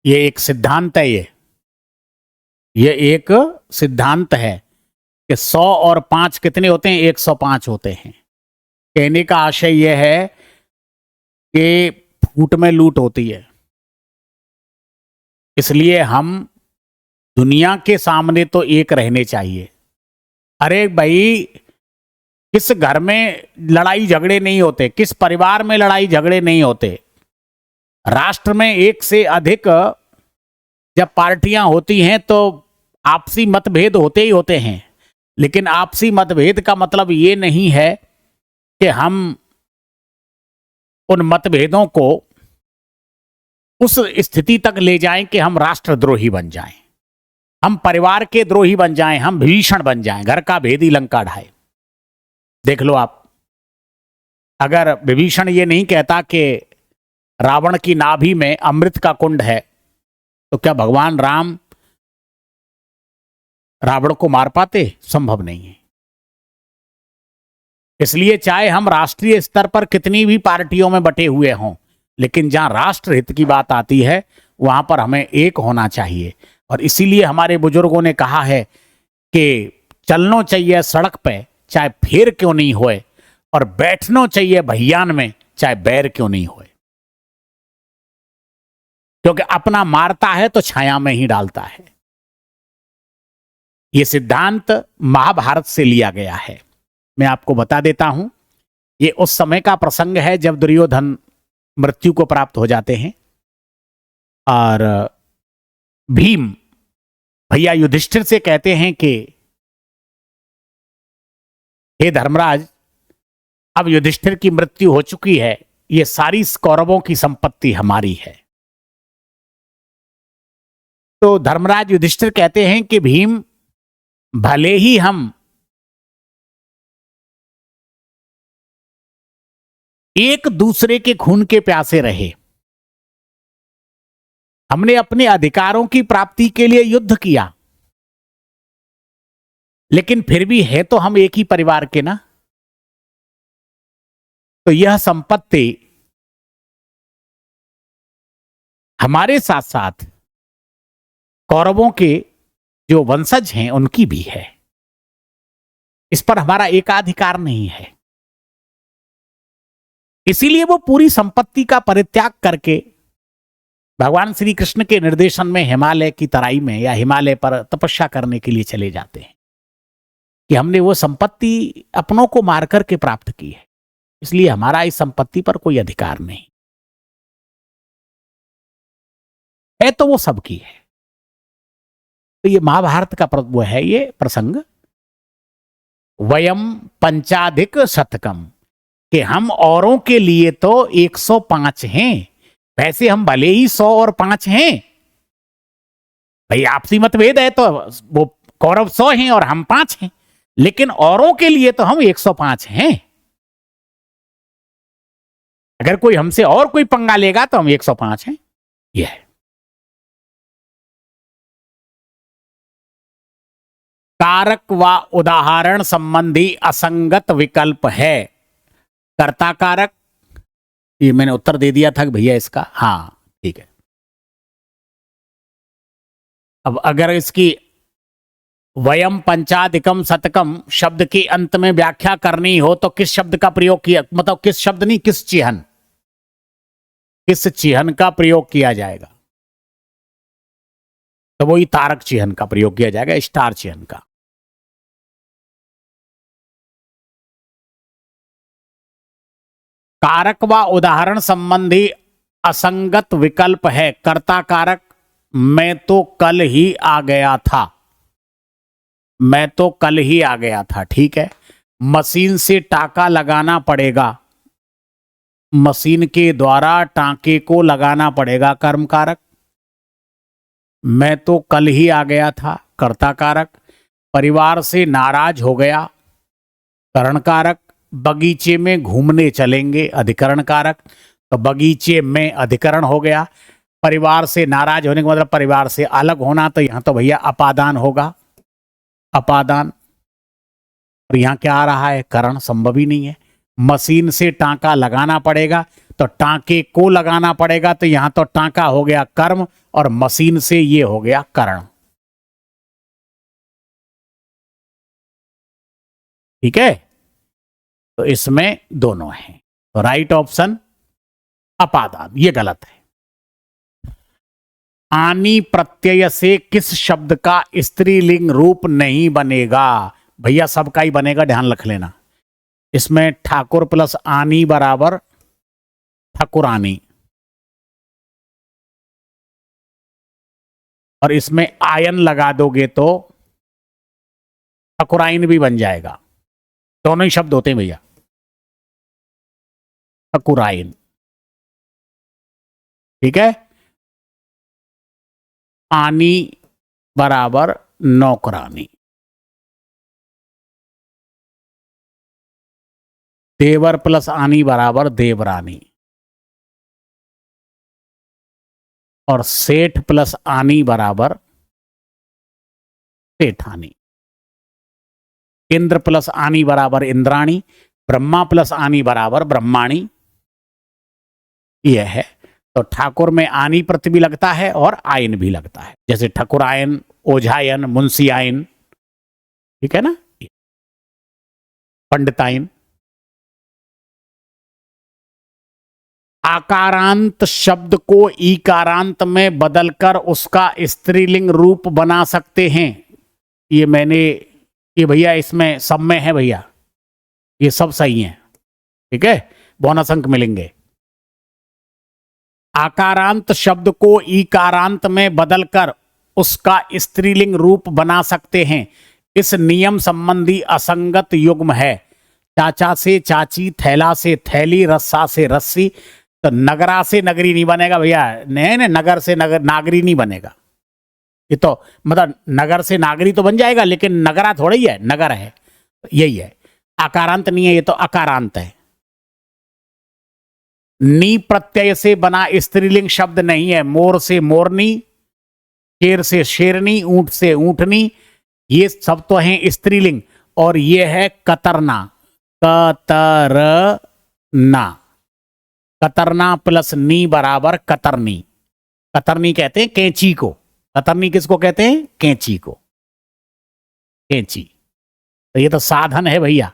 ये एक सिद्धांत है, ये एक सिद्धांत है कि 100 और 5 कितने होते हैं? 105 होते हैं। कहने का आशय यह है कि फूट में लूट होती है, इसलिए हम दुनिया के सामने तो एक रहने चाहिए। अरे भाई, किस घर में लड़ाई झगड़े नहीं होते, किस परिवार में लड़ाई झगड़े नहीं होते। राष्ट्र में एक से अधिक जब पार्टियां होती हैं तो आपसी मतभेद होते ही होते हैं, लेकिन आपसी मतभेद का मतलब ये नहीं है कि हम उन मतभेदों को उस स्थिति तक ले जाएं कि हम राष्ट्रद्रोही बन जाएं, हम परिवार के द्रोही बन जाएं, हम भीषण बन जाएं, घर का भेदी लंका ढाए। देख लो आप, अगर विभीषण ये नहीं कहता कि रावण की नाभि में अमृत का कुंड है, तो क्या भगवान राम रावण को मार पाते? संभव नहीं है। इसलिए चाहे हम राष्ट्रीय स्तर पर कितनी भी पार्टियों में बटे हुए हों, लेकिन जहां राष्ट्र हित की बात आती है वहां पर हमें एक होना चाहिए। और इसीलिए हमारे बुजुर्गों ने कहा है कि चलना चाहिए सड़क पे चाहे फेर क्यों नहीं होए, और बैठना चाहिए भैयान में चाहे बैर क्यों नहीं होए, क्योंकि अपना मारता है तो छाया में ही डालता है। यह सिद्धांत महाभारत से लिया गया है। मैं आपको बता देता हूं, ये उस समय का प्रसंग है जब दुर्योधन मृत्यु को प्राप्त हो जाते हैं और भीम भैया युधिष्ठिर से कहते हैं कि हे धर्मराज, अब युधिष्ठिर की मृत्यु हो चुकी है, ये सारी कौरवों की संपत्ति हमारी है। तो धर्मराज युधिष्ठिर कहते हैं कि भीम, भले ही हम एक दूसरे के खून के प्यासे रहे, हमने अपने अधिकारों की प्राप्ति के लिए युद्ध किया, लेकिन फिर भी है तो हम एक ही परिवार के ना। तो यह संपत्ति हमारे साथ साथ कौरवों के जो वंशज हैं उनकी भी है, इस पर हमारा एकाधिकार नहीं है। इसीलिए वो पूरी संपत्ति का परित्याग करके भगवान श्री कृष्ण के निर्देशन में हिमालय की तराई में या हिमालय पर तपस्या करने के लिए चले जाते हैं कि हमने वो संपत्ति अपनों को मार करके प्राप्त की है, इसलिए हमारा इस संपत्ति पर कोई अधिकार नहीं है, तो वो सबकी है। तो ये महाभारत का वो है ये प्रसंग, वयम पंचाधिक शतकम, कि हम औरों के लिए तो 105 हैं। वैसे हम भले ही 100 और 5 हैं, भाई आपसी मतभेद है तो वो कौरव 100 हैं और हम 5 हैं, लेकिन औरों के लिए तो हम 105 हैं। अगर कोई हमसे और कोई पंगा लेगा तो हम 105 हैं। यह है कारक व उदाहरण संबंधी असंगत विकल्प है। कर्ता कारक, ये मैंने उत्तर दे दिया था भैया इसका, हाँ ठीक है। अब अगर इसकी वयम पंचाधिकम शतकम शब्द के अंत में व्याख्या करनी हो तो किस शब्द का प्रयोग किया, मतलब किस शब्द नहीं, किस चिह्न का प्रयोग किया जाएगा? तो वही तारक चिह्न का प्रयोग किया जाएगा, स्टार चिह्न का। कारक व उदाहरण संबंधी असंगत विकल्प है। कर्ता कारक, मैं तो कल ही आ गया था, मैं तो कल ही आ गया था, ठीक है। मशीन से टाका लगाना पड़ेगा, मशीन के द्वारा टाके को लगाना पड़ेगा, कर्म कारक। मैं तो कल ही आ गया था, कर्ता कारक। परिवार से नाराज हो गया, करण कारक। बगीचे में घूमने चलेंगे, अधिकरण कारक। तो बगीचे में अधिकरण हो गया। परिवार से नाराज होने का मतलब परिवार से अलग होना, तो यहां तो भैया अपादान होगा, अपादान। और यहां क्या आ रहा है? करण, संभव ही नहीं है। मशीन से टांका लगाना पड़ेगा, तो टांके को लगाना पड़ेगा, तो यहां तो टांका हो गया कर्म और मशीन से ये हो गया करण, ठीक है। तो इसमें दोनों हैं, तो राइट ऑप्शन अपादान, ये गलत है। आनी प्रत्यय से किस शब्द का स्त्रीलिंग रूप नहीं बनेगा? भैया सबका ही बनेगा, ध्यान रख लेना। इसमें ठाकुर प्लस आनी बराबर ठाकुरानी, और इसमें आयन लगा दोगे तो ठाकुराइन भी बन जाएगा। दोनों ही शब्द होते हैं भैया, ठाकुराइन। ठीक है, आनी बराबर नौकरानी, देवर प्लस आनी बराबर देवरानी, और सेठ प्लस आनी बराबर सेठानी, इंद्र प्लस आनी बराबर इंद्राणी, ब्रह्मा प्लस आनी बराबर ब्रह्माणी। यह है, तो ठाकुर में आनी प्रति भी लगता है और आयन भी लगता है, जैसे ठकुरायन, ओझायन, मुंशियायन। ठीक है ना, पंडितायन। आकारांत शब्द को ईकारांत में बदलकर उसका स्त्रीलिंग रूप बना सकते हैं। ये भैया इसमें सब में है भैया, ये सब सही है। ठीक है, बोनस अंक मिलेंगे। आकारांत शब्द को ईकारांत में बदलकर उसका स्त्रीलिंग रूप बना सकते हैं। इस नियम संबंधी असंगत युग्म है। चाचा से चाची, थैला से थैली, रस्सा से रस्सी। तो नगरा से नगरी नहीं बनेगा भैया, नहीं नहीं, नगर से नगर नागरी नहीं बनेगा। ये तो मतलब नगर से नागरी तो बन जाएगा, लेकिन नगरा थोड़ा ही है, नगर है, यही है। आकारांत नहीं है, ये तो अकारांत है। नी प्रत्यय से बना स्त्रीलिंग शब्द नहीं है। मोर से मोरनी, शेर से शेरनी, ऊंट से ऊंटनी, ये सब तो हैं स्त्रीलिंग। और ये है कतरना, कतरना, कतरना प्लस नी बराबर कतरनी। कतरनी कहते हैं कैंची को। कतरनी किसको कहते हैं? कैंची को, कैंची। तो ये तो साधन है भैया।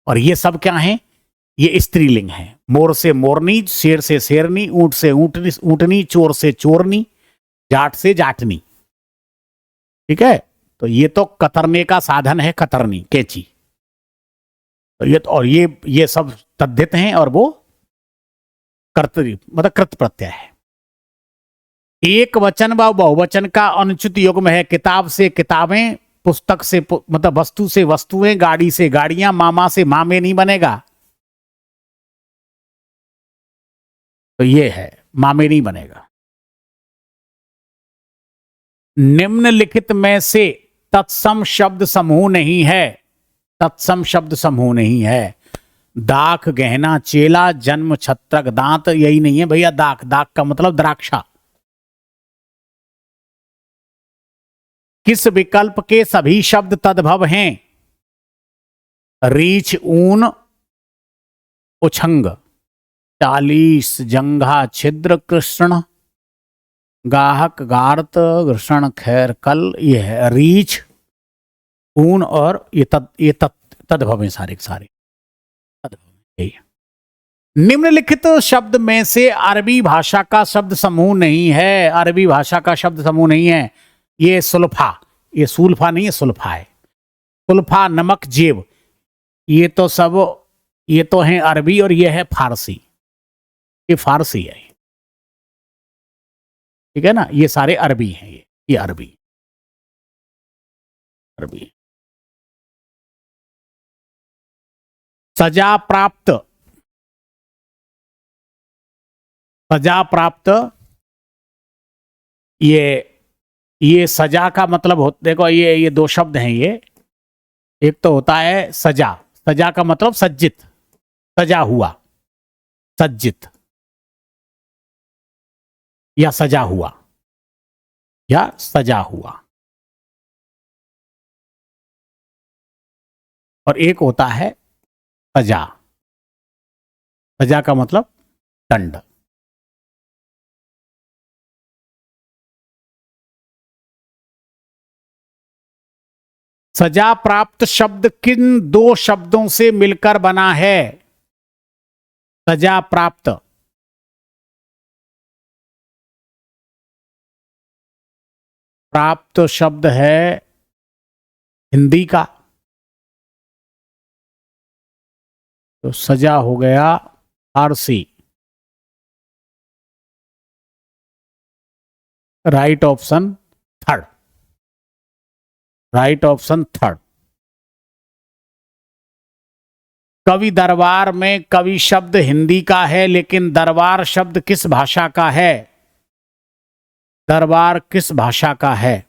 और ये सब क्या है? ये स्त्रीलिंग है। मोर से मोरनी, शेर से शेरनी, ऊंट से ऊंटनी ऊंटनी, चोर से चोरनी, जाट से जाटनी। ठीक है, तो ये तो कतरने का साधन है, कतरनी, कैंची। तो ये तो, और ये सब तद्धित हैं, और वो कर्तरी मतलब कृत प्रत्यय है। एक वचन व बहुवचन का अनुचित युग्म है। किताब से किताबें, पुस्तक से मतलब वस्तु से वस्तुएं, गाड़ी से गाड़ियां, मामा से मामे नहीं बनेगा। तो ये है, मामे नहीं बनेगा। निम्नलिखित में से तत्सम शब्द समूह नहीं है। तत्सम शब्द समूह नहीं है। दाख, गहना, चेला, जन्म, छत्रक, दांत, यही नहीं है भैया। दाख, दाख का मतलब द्राक्षा। किस विकल्प के सभी शब्द तद्भव हैं? रीछ, ऊन, उछंग, 40, जंघा, छिद्र, कृष्ण, गाहक, गार्त, घृषण, खैर, कल। ये है रीछ, ऊन, और ये तद्भव हैं सारे सारे। निम्नलिखित शब्द में से अरबी भाषा का शब्द समूह नहीं है। अरबी भाषा का शब्द समूह नहीं है। ये सुल्फा, ये सुल्फा नहीं है, सुल्फा है। सुल्फा, नमक, जेब, ये तो सब, ये तो हैं अरबी, और ये है फारसी। ये फारसी है। ठीक है ना, ये सारे अरबी हैं। ये अरबी, अरबी। सजा प्राप्त, सजा प्राप्त, ये सजा का मतलब हो, देखो ये दो शब्द हैं। ये एक तो होता है सजा, सजा का मतलब सज्जित, सजा हुआ, सज्जित, या सजा हुआ, या सजा हुआ। और एक होता है सजा, सजा का मतलब दंड। सजा प्राप्त शब्द किन दो शब्दों से मिलकर बना है? सजा प्राप्त, प्राप्त शब्द है हिंदी का, तो सजा हो गया Farsi. Right option third, right option third. कवि दरबार में कवि शब्द हिंदी का है, लेकिन दरबार शब्द किस भाषा का है? दरबार किस भाषा का है?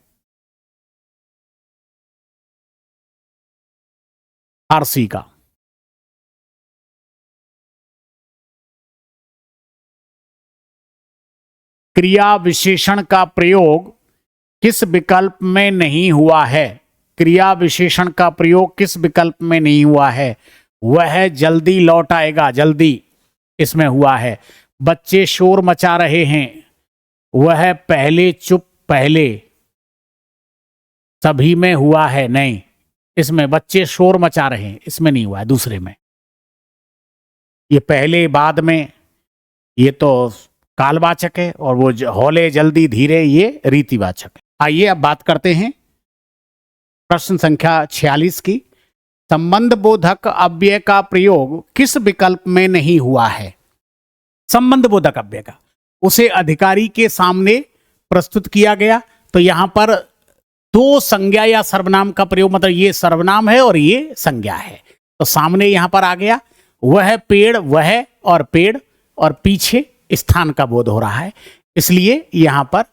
फारसी का। क्रिया विशेषण का प्रयोग किस विकल्प में नहीं हुआ है? क्रिया विशेषण का प्रयोग किस विकल्प में नहीं हुआ है? वह जल्दी लौट आएगा, जल्दी इसमें हुआ है। बच्चे शोर मचा रहे हैं, वह पहले चुप पहले, सभी में हुआ है नहीं। इसमें बच्चे शोर मचा रहे हैं, इसमें नहीं हुआ है, दूसरे में। ये पहले बाद में, ये तो कालवाचक है, और वो हौले जल्दी धीरे ये रीतिवाचक है। आइए अब बात करते हैं प्रश्न संख्या 46 की। संबंध बोधक अव्यय का प्रयोग किस विकल्प में नहीं हुआ है? संबंध बोधक अव्यय का, उसे अधिकारी के सामने प्रस्तुत किया गया, तो यहां पर दो संज्ञा या सर्वनाम का प्रयोग, मतलब ये सर्वनाम है और ये संज्ञा है, तो सामने यहां पर आ गया। वह पेड़, वह और पेड़, और पीछे स्थान का बोध हो रहा है, इसलिए यहां पर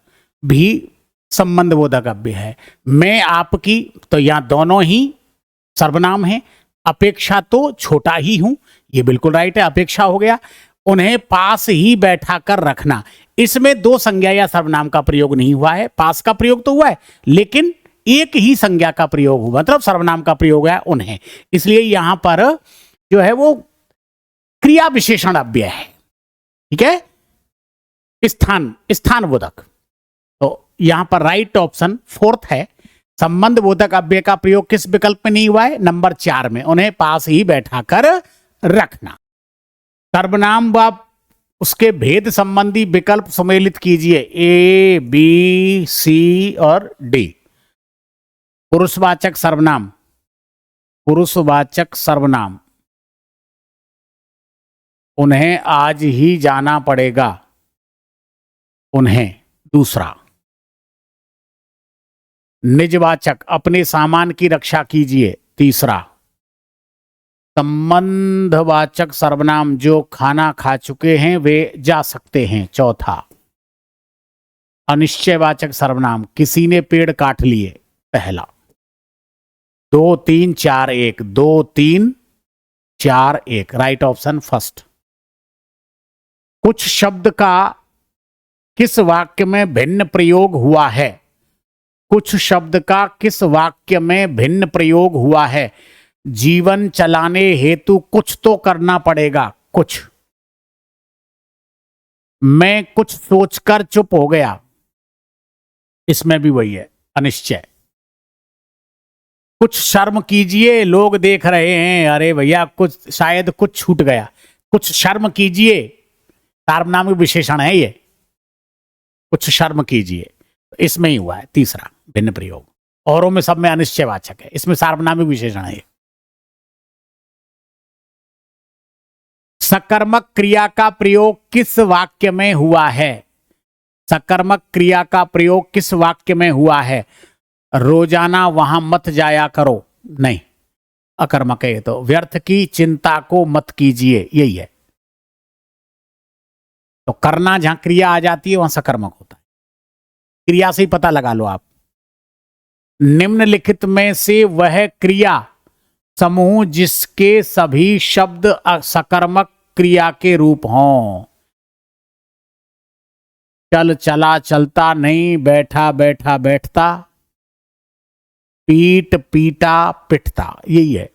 भी संबंध बोधक अव्यय है। मैं आपकी, तो यहां दोनों ही सर्वनाम है। अपेक्षा तो छोटा ही हूं, ये बिल्कुल राइट है, अपेक्षा हो गया। उन्हें पास ही बैठा कर रखना, इसमें दो संज्ञा या सर्वनाम का प्रयोग नहीं हुआ है। पास का प्रयोग तो हुआ है, लेकिन एक ही संज्ञा का प्रयोग हुआ, मतलब सर्वनाम का प्रयोग है उन्हें, इसलिए यहां पर जो है वो क्रिया विशेषण अव्यय है। ठीक है, स्थान, स्थान बोधक, तो यहां पर राइट ऑप्शन फोर्थ है। संबंध बोधक अव्यय का प्रयोग किस विकल्प में नहीं हुआ है? नंबर 4 में, उन्हें पास ही बैठा कर रखना। सर्वनाम व उसके भेद संबंधी विकल्प सम्मिलित कीजिए, ए, बी, सी और डी। पुरुषवाचक सर्वनाम, पुरुषवाचक सर्वनाम, उन्हें आज ही जाना पड़ेगा, उन्हें। दूसरा, निजवाचक, अपने सामान की रक्षा कीजिए। तीसरा, संबंधवाचक सर्वनाम, जो खाना खा चुके हैं वे जा सकते हैं। चौथा, अनिश्चयवाचक सर्वनाम, किसी ने पेड़ काट लिए। पहला। 2 3 4 1, 2 3 4 1, राइट ऑप्शन फर्स्ट। कुछ शब्द का किस वाक्य में भिन्न प्रयोग हुआ है? कुछ शब्द का किस वाक्य में भिन्न प्रयोग हुआ है? जीवन चलाने हेतु कुछ तो करना पड़ेगा, कुछ। मैं कुछ सोचकर चुप हो गया, इसमें भी वही है, अनिश्चय। कुछ शर्म कीजिए, लोग देख रहे हैं, अरे भैया कुछ, शायद कुछ छूट गया, कुछ शर्म कीजिए, सार्वनामिक विशेषण है ये, कुछ शर्म कीजिए, इसमें ही हुआ है। तीसरा, भिन्न प्रयोग, औरों में सब में अनिश्चयवाचक है, इसमें सार्वनामिक विशेषण है। सकर्मक क्रिया का प्रयोग किस वाक्य में हुआ है? सकर्मक क्रिया का प्रयोग किस वाक्य में हुआ है? रोजाना वहां मत जाया करो, नहीं, अकर्मक है। तो व्यर्थ की चिंता को मत कीजिए, यही है। तो करना जहां क्रिया आ जाती है वहां सकर्मक होता है, क्रिया से ही पता लगा लो आप। निम्नलिखित में से वह क्रिया समूह जिसके सभी शब्द सकर्मक क्रिया के रूप हों। चल चला चलता, नहीं बैठा बैठा बैठता, पीट पीटा पिटता, यही है।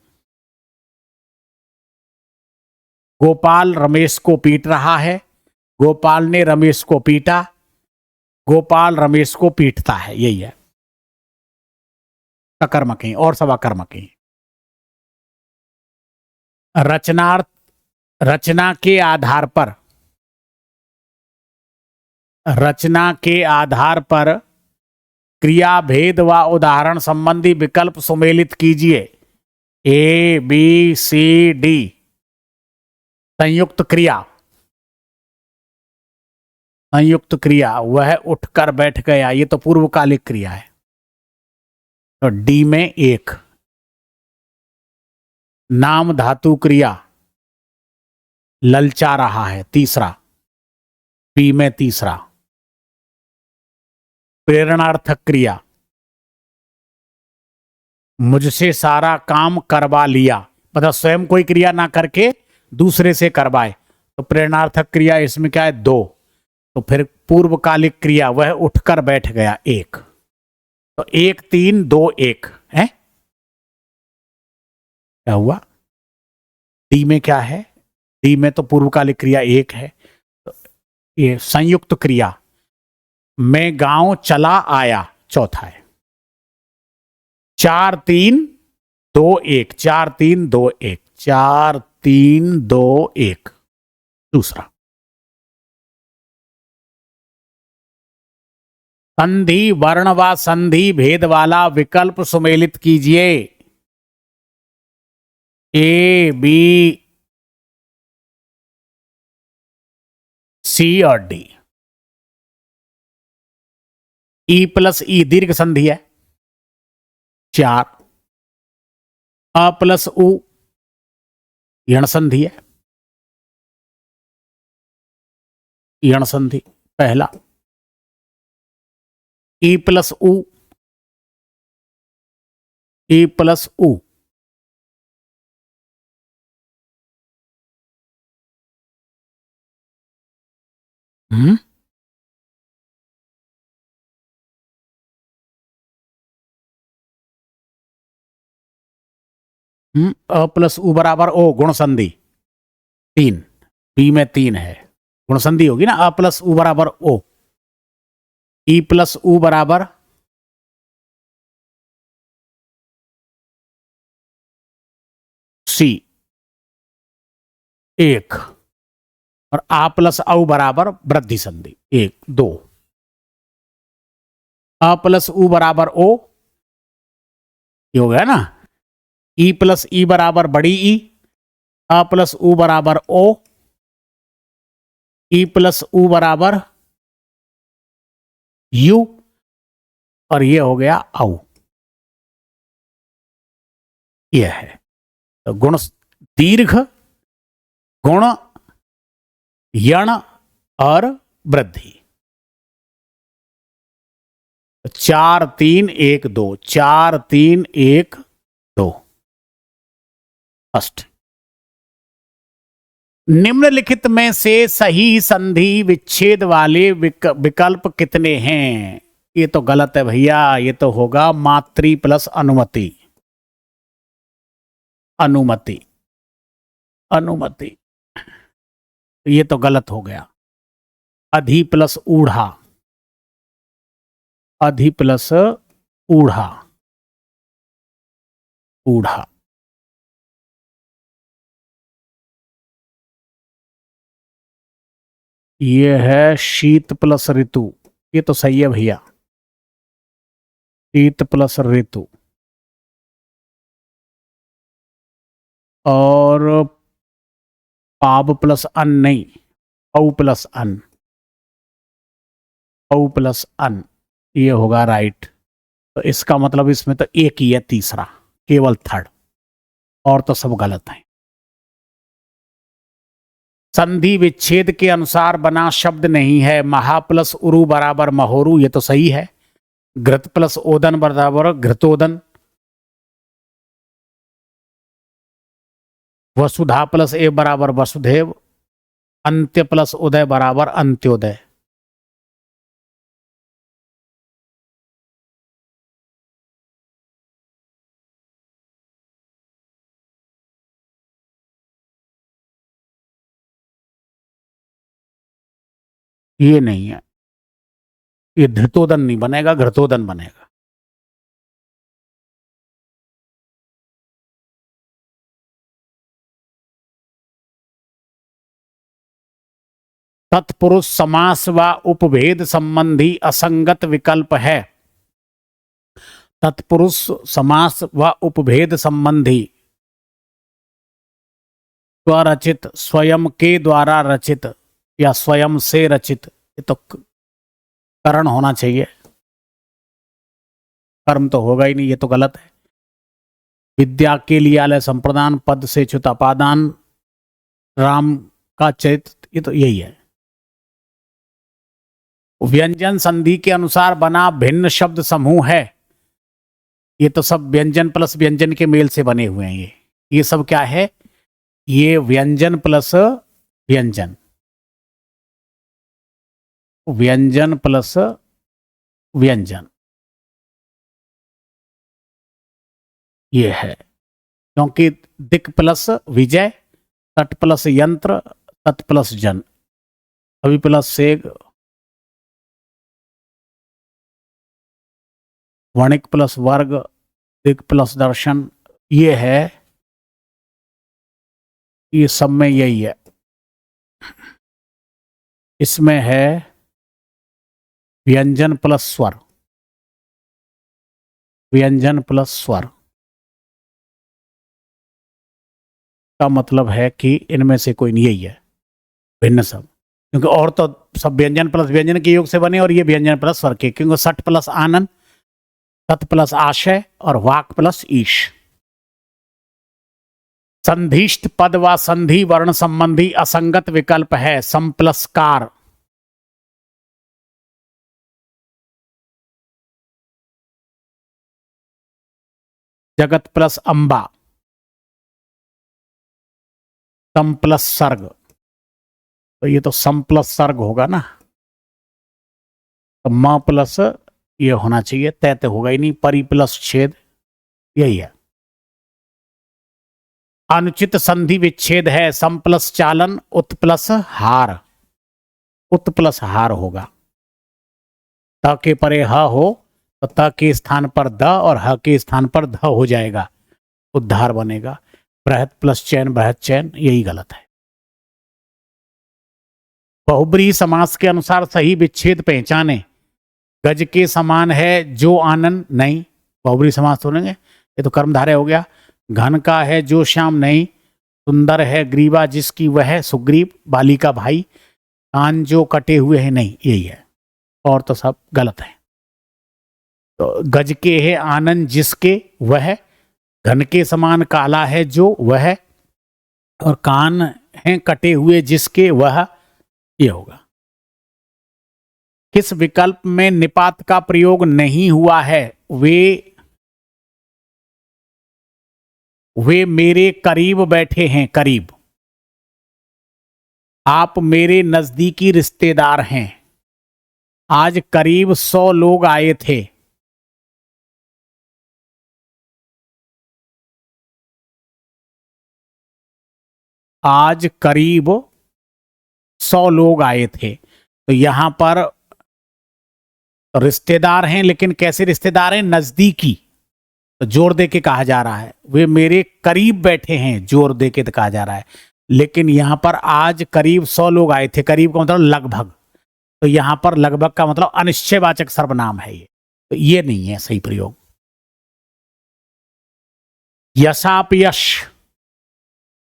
गोपाल रमेश को पीट रहा है, गोपाल ने रमेश को पीटा, गोपाल रमेश को पीटता है, यही है। सकर्मक हैं और सब अकर्मक हैं। रचनार्थ, रचना के आधार पर, रचना के आधार पर क्रिया भेद व उदाहरण संबंधी विकल्प सुमेलित कीजिए। A B C D. संयुक्त क्रिया, संयुक्त क्रिया, वह उठकर बैठ गया, ये तो पूर्वकालिक क्रिया है, तो डी में एक। नाम धातु क्रिया, ललचा रहा है, तीसरा, बी में तीसरा। प्रेरणार्थक क्रिया, मुझसे सारा काम करवा लिया, मतलब स्वयं कोई क्रिया ना करके दूसरे से करवाए, तो प्रेरणार्थक क्रिया इसमें क्या है, दो। तो फिर पूर्वकालिक क्रिया, वह उठकर बैठ गया, एक। तो एक तीन दो एक है। क्या हुआ, डी में क्या है, डी में तो पूर्वकालिक क्रिया एक है। तो ये संयुक्त क्रिया, मैं गांव चला आया, चौथा है। 4 3 2 1, 4 3 2 1, 4 3 2 1, दूसरा। संधि वर्ण व संधि भेद वाला विकल्प सुमेलित कीजिए। ए बी सी और डी। ई प्लस ई दीर्घ संधि है, 4। अ प्लस उ यण संधि है, यण संधि पहला। ई प्लस उ, ई प्लस उ, अ प्लस उ बराबर ओ, गुण संधि 3, बी में 3 है, गुण संधि होगी ना, अ प्लस उ बराबर ओ। ई प्लस उ बराबर सी, 1। और आ प्लस औ बराबर वृद्धि संधि, 1 2। अ प्लस उ बराबर ओ, ये हो गया ना। ई प्लस ई बराबर बड़ी ई, अ प्लस उ बराबर ओ, ई प्लस उ बराबर यू, और ये हो गया औ। ये है तो गुण, दीर्घ, गुण, यण और वृद्धि। 4 3 1 2, 4 3 1 2। फर्स्ट, निम्नलिखित में से सही संधि विच्छेद वाले विकल्प कितने हैं? ये तो गलत है भैया, ये तो होगा मातृ प्लस अनुमति, अनुमति, अनुमति, ये तो गलत हो गया। अधि प्लस ऊढ़ा, अधि प्लस ऊढ़ा, ऊढ़ा। ये है शीत प्लस ऋतु, ये तो सही है भैया, शीत प्लस ऋतु। और पाव प्लस अन नहीं, औ प्लस अन, औ प्लस अन, ये होगा राइट। तो इसका मतलब इसमें तो एक ही है, तीसरा, केवल थर्ड, और तो सब गलत है। संधि विच्छेद के अनुसार बना शब्द नहीं है। महा प्लस उरु बराबर महोरु, ये तो सही है। घृत प्लस ओदन बराबर घृतोदन। वसुधा प्लस ए बराबर वसुदेव। अंत्य प्लस उदय बराबर अंत्योदय। ये नहीं है, ये धृतोदन नहीं बनेगा, घृतोदन बनेगा। तत्पुरुष समास व उपभेद संबंधी असंगत विकल्प है। तत्पुरुष समास व उपभेद संबंधी स्वरचित, स्वयं के द्वारा रचित या स्वयं से रचित, ये तो करण होना चाहिए, कर्म तो होगा ही नहीं, ये तो गलत है। विद्या के लिए आलय संप्रदान, पद से च्युत अपादान, राम का चरित्र, ये तो यही है। व्यंजन संधि के अनुसार बना भिन्न शब्द समूह है, ये तो सब व्यंजन प्लस व्यंजन के मेल से बने हुए हैं। ये सब क्या है? ये व्यंजन प्लस व्यंजन, व्यंजन प्लस व्यंजन, ये है। क्योंकि दिक प्लस विजय, तट प्लस यंत्र, तत् प्लस जन, अभी प्लस सेग, वणिक प्लस वर्ग, दिक प्लस दर्शन, ये है। ये सब में यही है। इसमें है व्यंजन प्लस स्वर, व्यंजन प्लस स्वर का मतलब है कि इनमें से कोई नहीं, यही है भिन्न सब, क्योंकि और तो सब व्यंजन प्लस व्यंजन के योग से बने और ये व्यंजन प्लस स्वर के, क्योंकि सठ प्लस आनंद, तत् प्लस आशय और वाक प्लस ईश। संधिष्ट पद व संधि वर्ण संबंधी असंगत विकल्प है सम प्लस कार, जगत प्लस अंबा, सम प्लस सर्ग, तो ये तो सम प्लस सर्ग होगा ना, तो म प्लस ये होना चाहिए, तैत होगा ही नहीं, परि प्लस छेद, यही है। अनुचित संधि विच्छेद है सम प्लस चालन, उत प्लस हार, उत प्लस हार होगा। त के परे ह हो तो त के स्थान पर द और ह के स्थान पर ध हो जाएगा, उद्धार बनेगा। बृहत प्लस चैन, बृहत चैन, यही गलत है। बहुब्रीहि समास के अनुसार सही विच्छेद पहचाने, गज के समान है जो आनंद, नहीं, बहुब्रीहि समास सुनेंगे, ये तो कर्मधारय हो गया। घन का है जो श्याम, नहीं। सुंदर है ग्रीवा जिसकी वह सुग्रीव, बाली का भाई। कान जो कटे हुए हैं, नहीं, यही है, और तो सब गलत है। तो गज के है आनंद जिसके वह, घन के समान काला है जो वह, और कान हैं कटे हुए जिसके वह, ये होगा। किस विकल्प में निपात का प्रयोग नहीं हुआ है? वे मेरे करीब बैठे हैं, करीब। आप मेरे नजदीकी रिश्तेदार हैं। आज करीब 100 लोग आए थे। आज करीब 100 लोग आए थे, तो यहां पर रिश्तेदार हैं, लेकिन कैसे रिश्तेदार हैं? नजदीकी, तो जोर दे के कहा जा रहा है। वे मेरे करीब बैठे हैं, जोर दे के कहा जा रहा है, लेकिन यहां पर आज करीब 100 लोग आए थे, करीब का मतलब लगभग, तो यहां पर लगभग का मतलब अनिश्चयवाचक सर्वनाम है ये, तो ये नहीं है सही प्रयोग। यशापयश,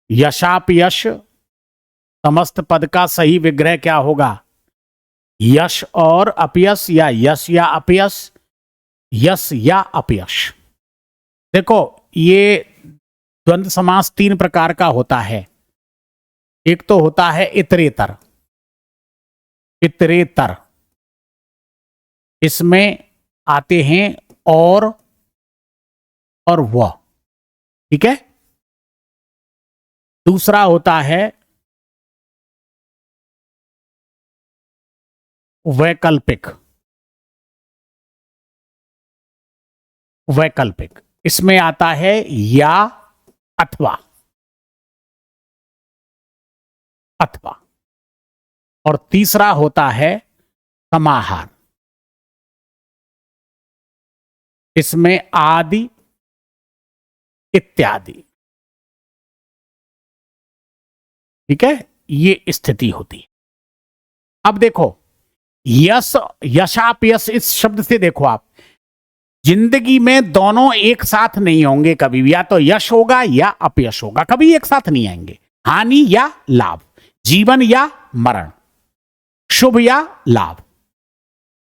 यशापयश समस्त पद का सही विग्रह क्या होगा? यश और अपयश, या यश या अपयश, यश या अपयश। देखो, ये द्वंद्व समास 3 प्रकार का होता है। एक तो होता है इतरेतर, इतरेतर, इसमें आते हैं और वह, ठीक है। दूसरा होता है वैकल्पिक, वैकल्पिक, इसमें आता है या अथवा, अथवा, और तीसरा होता है समाहार, इसमें आदि इत्यादि, ठीक है, ये स्थिति होती है। अब देखो, यश, यशापयश, इस शब्द से देखो आप, जिंदगी में दोनों एक साथ नहीं होंगे कभी भी, या तो यश होगा या अपयश होगा, कभी एक साथ नहीं आएंगे। हानि या लाभ, जीवन या मरण, शुभ या लाभ,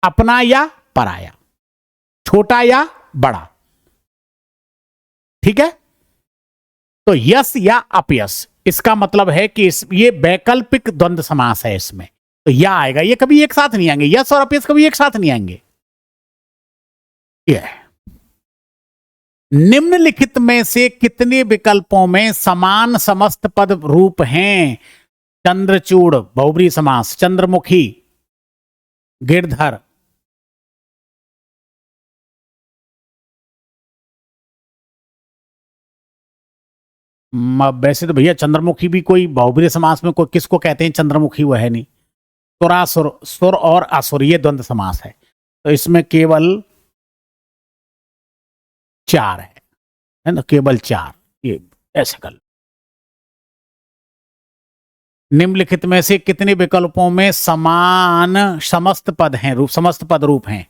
अपना या पराया, छोटा या बड़ा। ठीक है, तो यश या अपयश, इसका मतलब है कि ये वैकल्पिक द्वंद्व समास है। इसमें तो या आएगा, ये कभी एक साथ नहीं आएंगे, यश और अपयश कभी एक साथ नहीं आएंगे। ये निम्नलिखित में से कितने विकल्पों में समान समस्त पद रूप हैं? चंद्रचूड़ बहुब्री समास, चंद्रमुखी, गिरधर। वैसे तो भैया चंद्रमुखी भी कोई बहुब्री समास में कोई किसको कहते हैं चंद्रमुखी, वो है नहीं। सुरासुर, सुर और असुर, ये द्वंद्व समास है, तो इसमें केवल 4 है ना, केवल 4। ये ऐसे कर, निम्नलिखित में से कितने विकल्पों में समान समस्त पद हैं, रूप समस्त पद रूप हैं?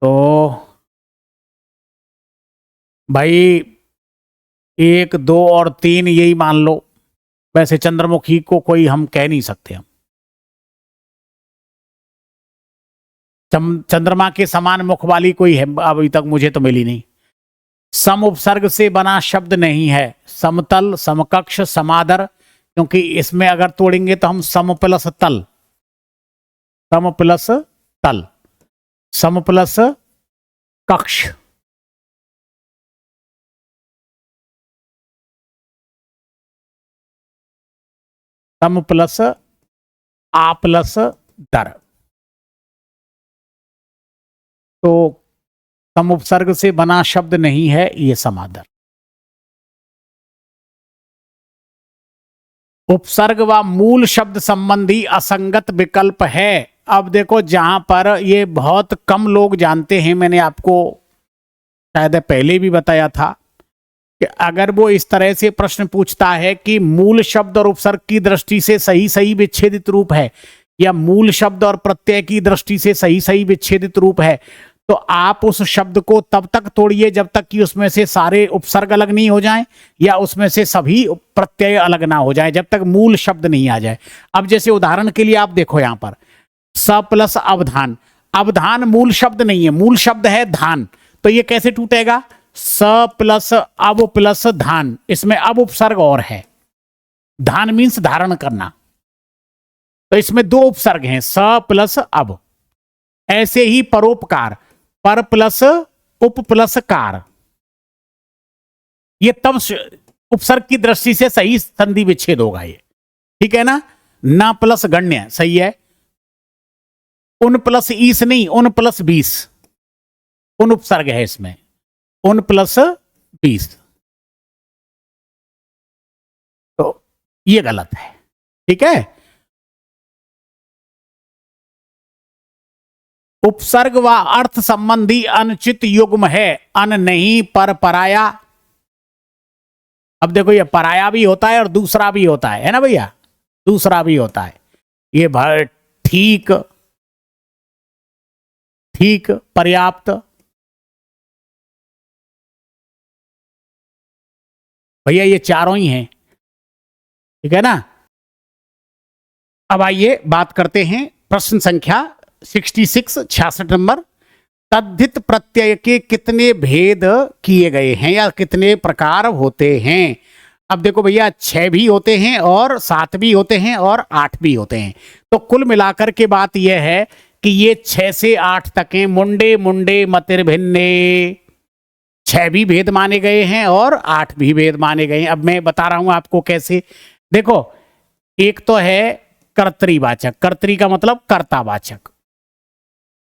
तो भाई 1, 2 और 3 यही मान लो। वैसे चंद्रमुखी को कोई हम कह नहीं सकते हम। चंद्रमा के समान मुख वाली कोई है अभी तक मुझे तो मिली नहीं। सम उपसर्ग से बना शब्द नहीं है, समतल, समकक्ष, समादर, क्योंकि इसमें अगर तोड़ेंगे तो हम सम प्लस तल, सम प्लस तल, सम प्लस कक्ष, सम प्लस आ प्लस दर, तो सम उपसर्ग से बना शब्द नहीं है ये समादर। उपसर्ग व मूल शब्द संबंधी असंगत विकल्प है। अब देखो जहां पर ये बहुत कम लोग जानते हैं, मैंने आपको शायद पहले भी बताया था कि अगर वो इस तरह से प्रश्न पूछता है कि मूल शब्द और उपसर्ग की दृष्टि से सही सही विच्छेदित रूप है, या मूल शब्द और प्रत्यय की दृष्टि से सही सही विच्छेदित रूप है, तो आप उस शब्द को तब तक तोड़िए जब तक कि उसमें से सारे उपसर्ग अलग नहीं हो जाएं, या उसमें से सभी प्रत्यय अलग ना हो जाए, जब तक मूल शब्द नहीं आ जाए। अब जैसे उदाहरण के लिए आप देखो यहां पर स प्लस अवधान, अवधान मूल शब्द नहीं है, मूल शब्द है धान, तो ये कैसे टूटेगा? स प्लस अब प्लस धान, इसमें अब उपसर्ग और है, धान मीन्स धारण करना, तो इसमें 2 उपसर्ग हैं, स प्लस अब। ऐसे ही परोपकार, पर प्लस उप प्लस कार, ये तब उपसर्ग की दृष्टि से सही संधि विच्छेद होगा ये, ठीक है ना। ना प्लस गण्य सही है, उन प्लस ईस नहीं, उन प्लस 20, उन उपसर्ग है इसमें, उन प्लस 20, तो ये गलत है, ठीक है। उपसर्ग व अर्थ संबंधी अनुचित युग्म है, अन नहीं पर पराया। अब देखो ये पराया भी होता है और दूसरा भी होता है ना भैया, दूसरा भी होता है। ये भर ठीक, ठीक, पर्याप्त, भैया ये चारों ही हैं, ठीक है ना। अब आइए बात करते हैं प्रश्न संख्या 66, 66 नंबर। तद्धित प्रत्यय के कितने भेद किए गए हैं या कितने प्रकार होते हैं? अब देखो भैया 6 भी होते हैं और 7 भी होते हैं और 8 भी होते हैं, तो कुल मिलाकर के बात यह है कि ये 6 से 8 तक हैं। मुंडे मुंडे मतिर्भिन्ने, 6 भी भेद माने गए हैं और 8 भी भेद माने गए हैं। अब मैं बता रहा हूं आपको कैसे। देखो एक तो है कर्तृवाचक, कर्तृ का मतलब कर्तावाचक,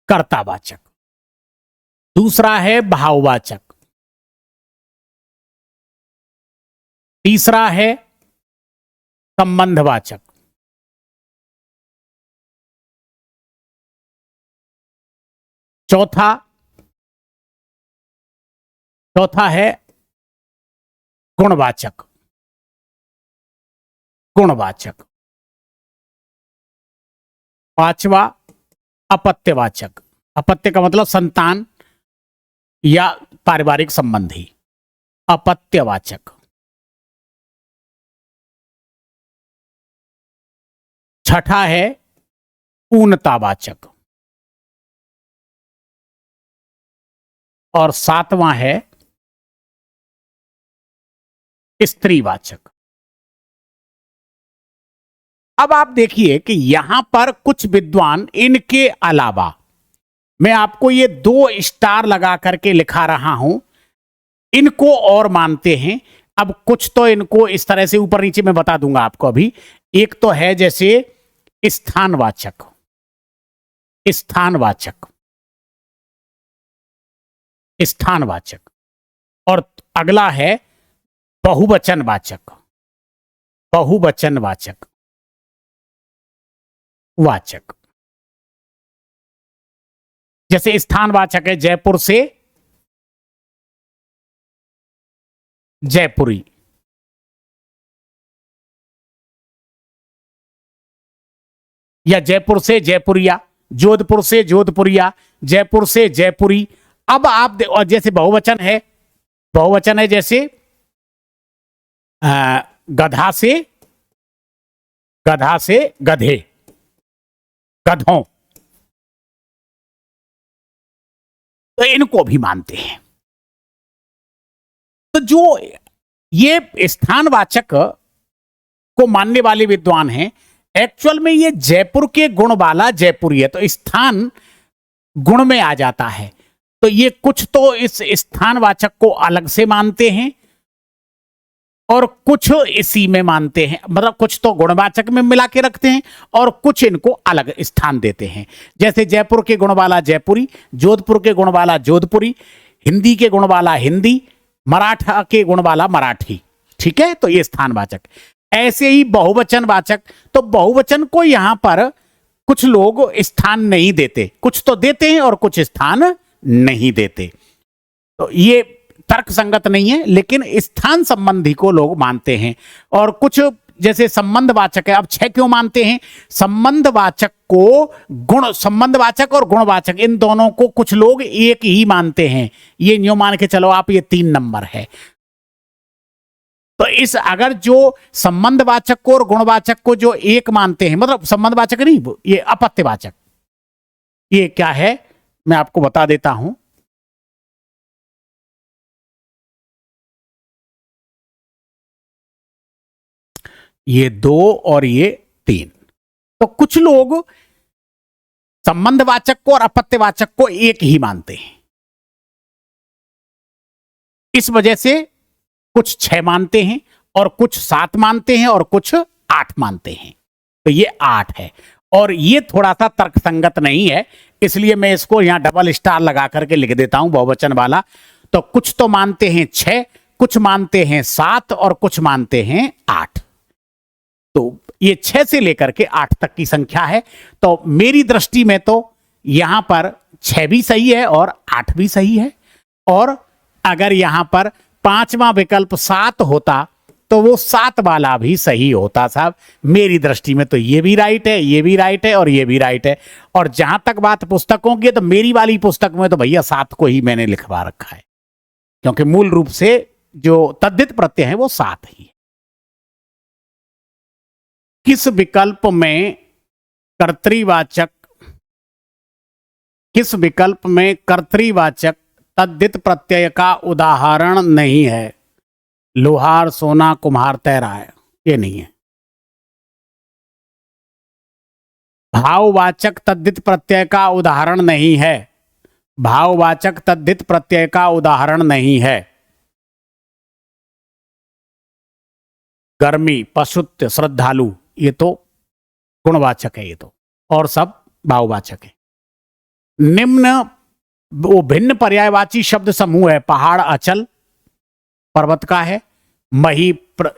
कर्तावाचक। दूसरा है भाववाचक, तीसरा है संबंधवाचक, चौथा है गुणवाचक, गुणवाचक। पांचवा अपत्यवाचक, अपत्य का मतलब संतान, या पारिवारिक संबंधी। अपत्यवाचक। छठा है पूर्णतावाचक। और सातवां है स्त्रीवाचक। अब आप देखिए कि यहां पर कुछ विद्वान इनके अलावा, मैं आपको ये 2 स्टार लगा करके लिखा रहा हूं, इनको और मानते हैं। अब कुछ तो इनको इस तरह से ऊपर नीचे मैं बता दूंगा आपको अभी। एक तो है जैसे स्थानवाचक, स्थानवाचक, स्थानवाचक। और अगला है बहुवचनवाचक, बहुवचनवाचक, वाचक। जैसे स्थानवाचक है जयपुर से जयपुरी, या जयपुर से जयपुरिया, जोधपुर से जोधपुरिया, जयपुर से जयपुरी। अब आप और जैसे बहुवचन है, बहुवचन है जैसे गधा से, गधा से गधे, गधों। तो इनको भी मानते हैं। तो जो ये स्थानवाचक को मानने वाले विद्वान हैं, एक्चुअल में ये जयपुर के गुण वाला जयपुरी है, तो स्थान गुण में आ जाता है। तो ये कुछ तो इस स्थानवाचक को अलग से मानते हैं और कुछ इसी में मानते हैं, मतलब कुछ तो गुणवाचक में मिला के रखते हैं और कुछ इनको अलग स्थान देते हैं। जैसे जयपुर के गुण वाला जयपुरी, जोधपुर के गुण वाला जोधपुरी, हिंदी के गुण वाला हिंदी, मराठा के गुण वाला मराठी। ठीक है, तो ये स्थानवाचक। ऐसे ही बहुवचनवाचक, तो बहुवचन को यहां पर कुछ लोग स्थान नहीं देते, कुछ तो देते हैं और कुछ स्थान नहीं देते। तो ये तर्क संगत नहीं है, लेकिन स्थान संबंधी को लोग मानते हैं। और कुछ जैसे संबंधवाचक है। अब 6 क्यों मानते हैं? संबंधवाचक को गुण, संबंधवाचक और गुणवाचक, इन दोनों को कुछ लोग एक ही मानते हैं। ये न्यू मान के चलो आप, ये 3 नंबर है। तो इस अगर जो संबंधवाचक को और गुणवाचक को जो एक मानते हैं, मतलब संबंधवाचक नहीं, ये अपत्यवाचक, ये क्या है मैं आपको बता देता हूं। ये 2 और ये 3। तो कुछ लोग संबंधवाचक को और अपत्यवाचक को एक ही मानते हैं। इस वजह से कुछ 6 मानते हैं और कुछ 7 मानते हैं और कुछ 8 मानते हैं। तो ये 8 है और ये थोड़ा सा तर्कसंगत नहीं है, इसलिए मैं इसको यहां डबल स्टार लगा करके लिख देता हूं, बहुवचन वाला। तो कुछ तो मानते हैं 6, कुछ मानते हैं 7 और कुछ मानते हैं 8। तो ये 6 से लेकर के 8 तक की संख्या है। तो मेरी दृष्टि में तो यहां पर 6 भी सही है और 8 भी सही है। और अगर यहां पर 5वां विकल्प 7 होता तो वो 7 वाला भी सही होता साहब। मेरी दृष्टि में तो ये भी राइट है, ये भी राइट है और ये भी राइट है। और जहां तक बात पुस्तकों की, तो मेरी वाली पुस्तक में तो भैया 7 को ही मैंने लिखवा रखा है, क्योंकि मूल रूप से जो तद्धित प्रत्यय है वो 7 ही है। किस विकल्प में कर्तृवाचक, किस विकल्प में कर्तृवाचक तद्धित प्रत्यय का उदाहरण नहीं है? लोहार, सोना, कुम्हार, तैरा है, ये नहीं है। भाववाचक तद्धित प्रत्यय का उदाहरण नहीं है, भाववाचक तद्धित प्रत्यय का उदाहरण नहीं है। गर्मी, पशुत्व, श्रद्धालु, ये तो गुणवाचक है, ये तो, और सब भाववाचक है। निम्न वो भिन्न पर्यायवाची शब्द समूह है। पहाड़ अचल पर्वत का है, मही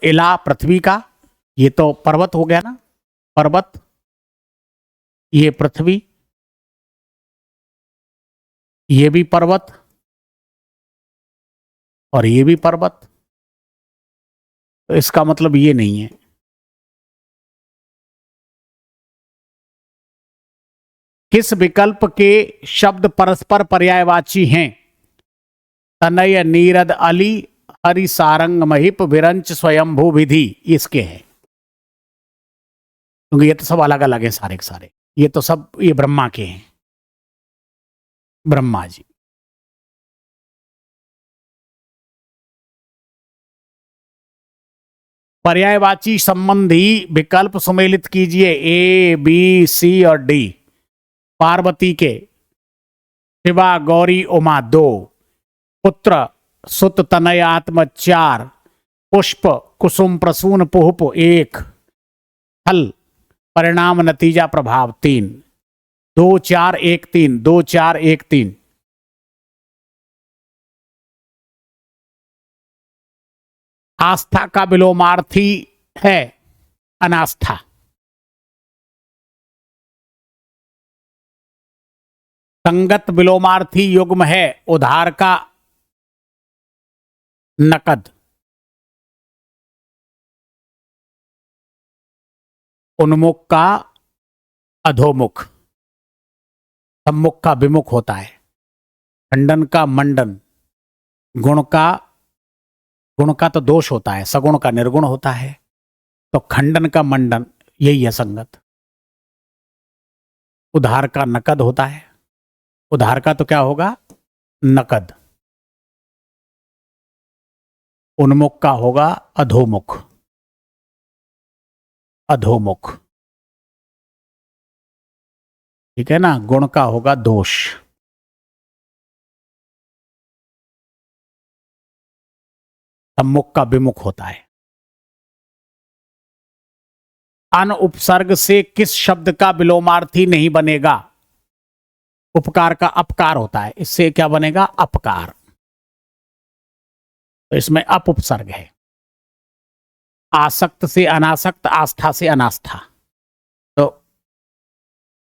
इला पृथ्वी का, ये तो पर्वत हो गया ना, पर्वत, ये पृथ्वी, ये भी पर्वत और ये भी पर्वत। तो इसका मतलब ये नहीं है। किस विकल्प के शब्द परस्पर पर्यायवाची हैं? तनय नीरद अली हरि सारंग महिप विरंच स्वयंभू विधि, इसके हैं, क्योंकि ये तो सब अलग अलग हैं सारे के सारे, ये तो सब ये ब्रह्मा के हैं, ब्रह्मा जी। पर्यायवाची संबंधी विकल्प सुमेलित कीजिए, ए बी सी और डी। पार्वती के, शिवा गौरी उमा 2, पुत्र सुत तनय आत्म 4, पुष्प कुसुम प्रसून पुष्प 1, फल परिणाम नतीजा प्रभाव 3। 2 4 1 3, 2 4 1 3। आस्था का विलोमार्थी है अनास्था। संगत विलोमार्थी युग्म है उधार का नकद। उन्मुख का अधोमुख, सम्मुख का विमुख होता है। खंडन का मंडन, गुण का तो दोष होता है, सगुण का निर्गुण होता है, तो खंडन का मंडन यही है संगत। उधार का नकद होता है, उधार का तो क्या होगा नकद। उन्मुख का होगा अधोमुख, अधोमुख, ठीक है ना। गुण का होगा दोष। सम्मुख का विमुख होता है। अन उपसर्ग से किस शब्द का विलोमार्थी नहीं बनेगा? उपकार का अपकार होता है, इससे क्या बनेगा अपकार, तो इसमें अप उपसर्ग है। आसक्त से अनासक्त, आस्था से अनास्था, तो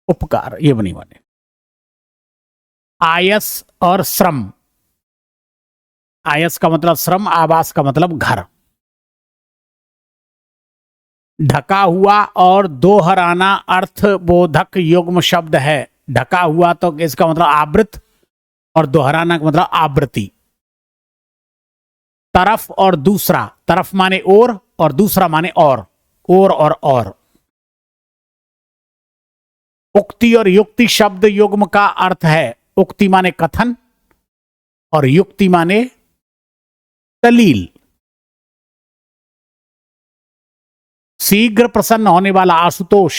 उपकार ये बनी बने। आयस और श्रम, आयस का मतलब श्रम, आवास का मतलब घर। ढका हुआ और दोहराना अर्थबोधक युग्म शब्द है। ढका हुआ तो इसका मतलब आवृत, और दोहराना का मतलब आवृत्ति। तरफ और दूसरा, तरफ माने और दूसरा माने और और। उक्ति और युक्ति शब्द युग्म का अर्थ है, उक्ति माने कथन और युक्ति माने दलील। शीघ्र प्रसन्न होने वाला आशुतोष।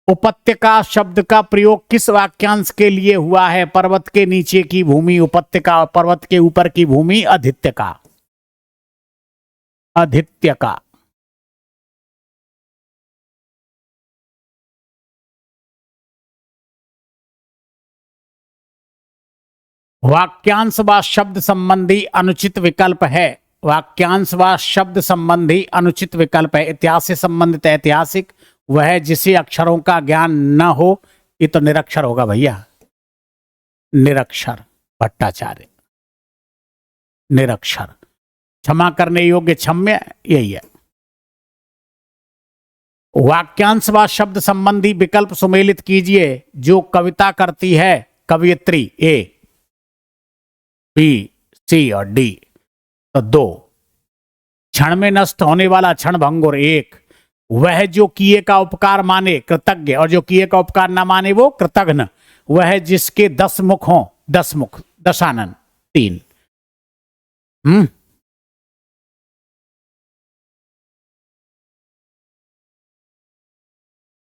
उपत्यका शब्द का प्रयोग किस वाक्यांश के लिए हुआ है? पर्वत के नीचे की भूमि उपत्यका, पर्वत के ऊपर की भूमि अधित्यका, अधित्यका। वाक्यांश व शब्द संबंधी अनुचित विकल्प है। वाक्यांश व शब्द संबंधी अनुचित विकल्प है। इतिहास से संबंधित ऐतिहासिक, वह जिसे अक्षरों का ज्ञान न हो, ये तो निरक्षर होगा भैया, निरक्षर, भट्टाचार्य, निरक्षर। क्षमा करने योग्य क्षम्य, यही है। वाक्यांश व शब्द संबंधी विकल्प सुमेलित कीजिए। जो कविता करती है कवियत्री, ए बी सी और डी, तो 2। क्षण में नष्ट होने वाला क्षण भंगुर, 1। वह जो किए का उपकार माने कृतज्ञ, और जो किए का उपकार ना माने वो कृतघ्न। वह जिसके 10 मुख हों, 10 मुख, दशानन, 3।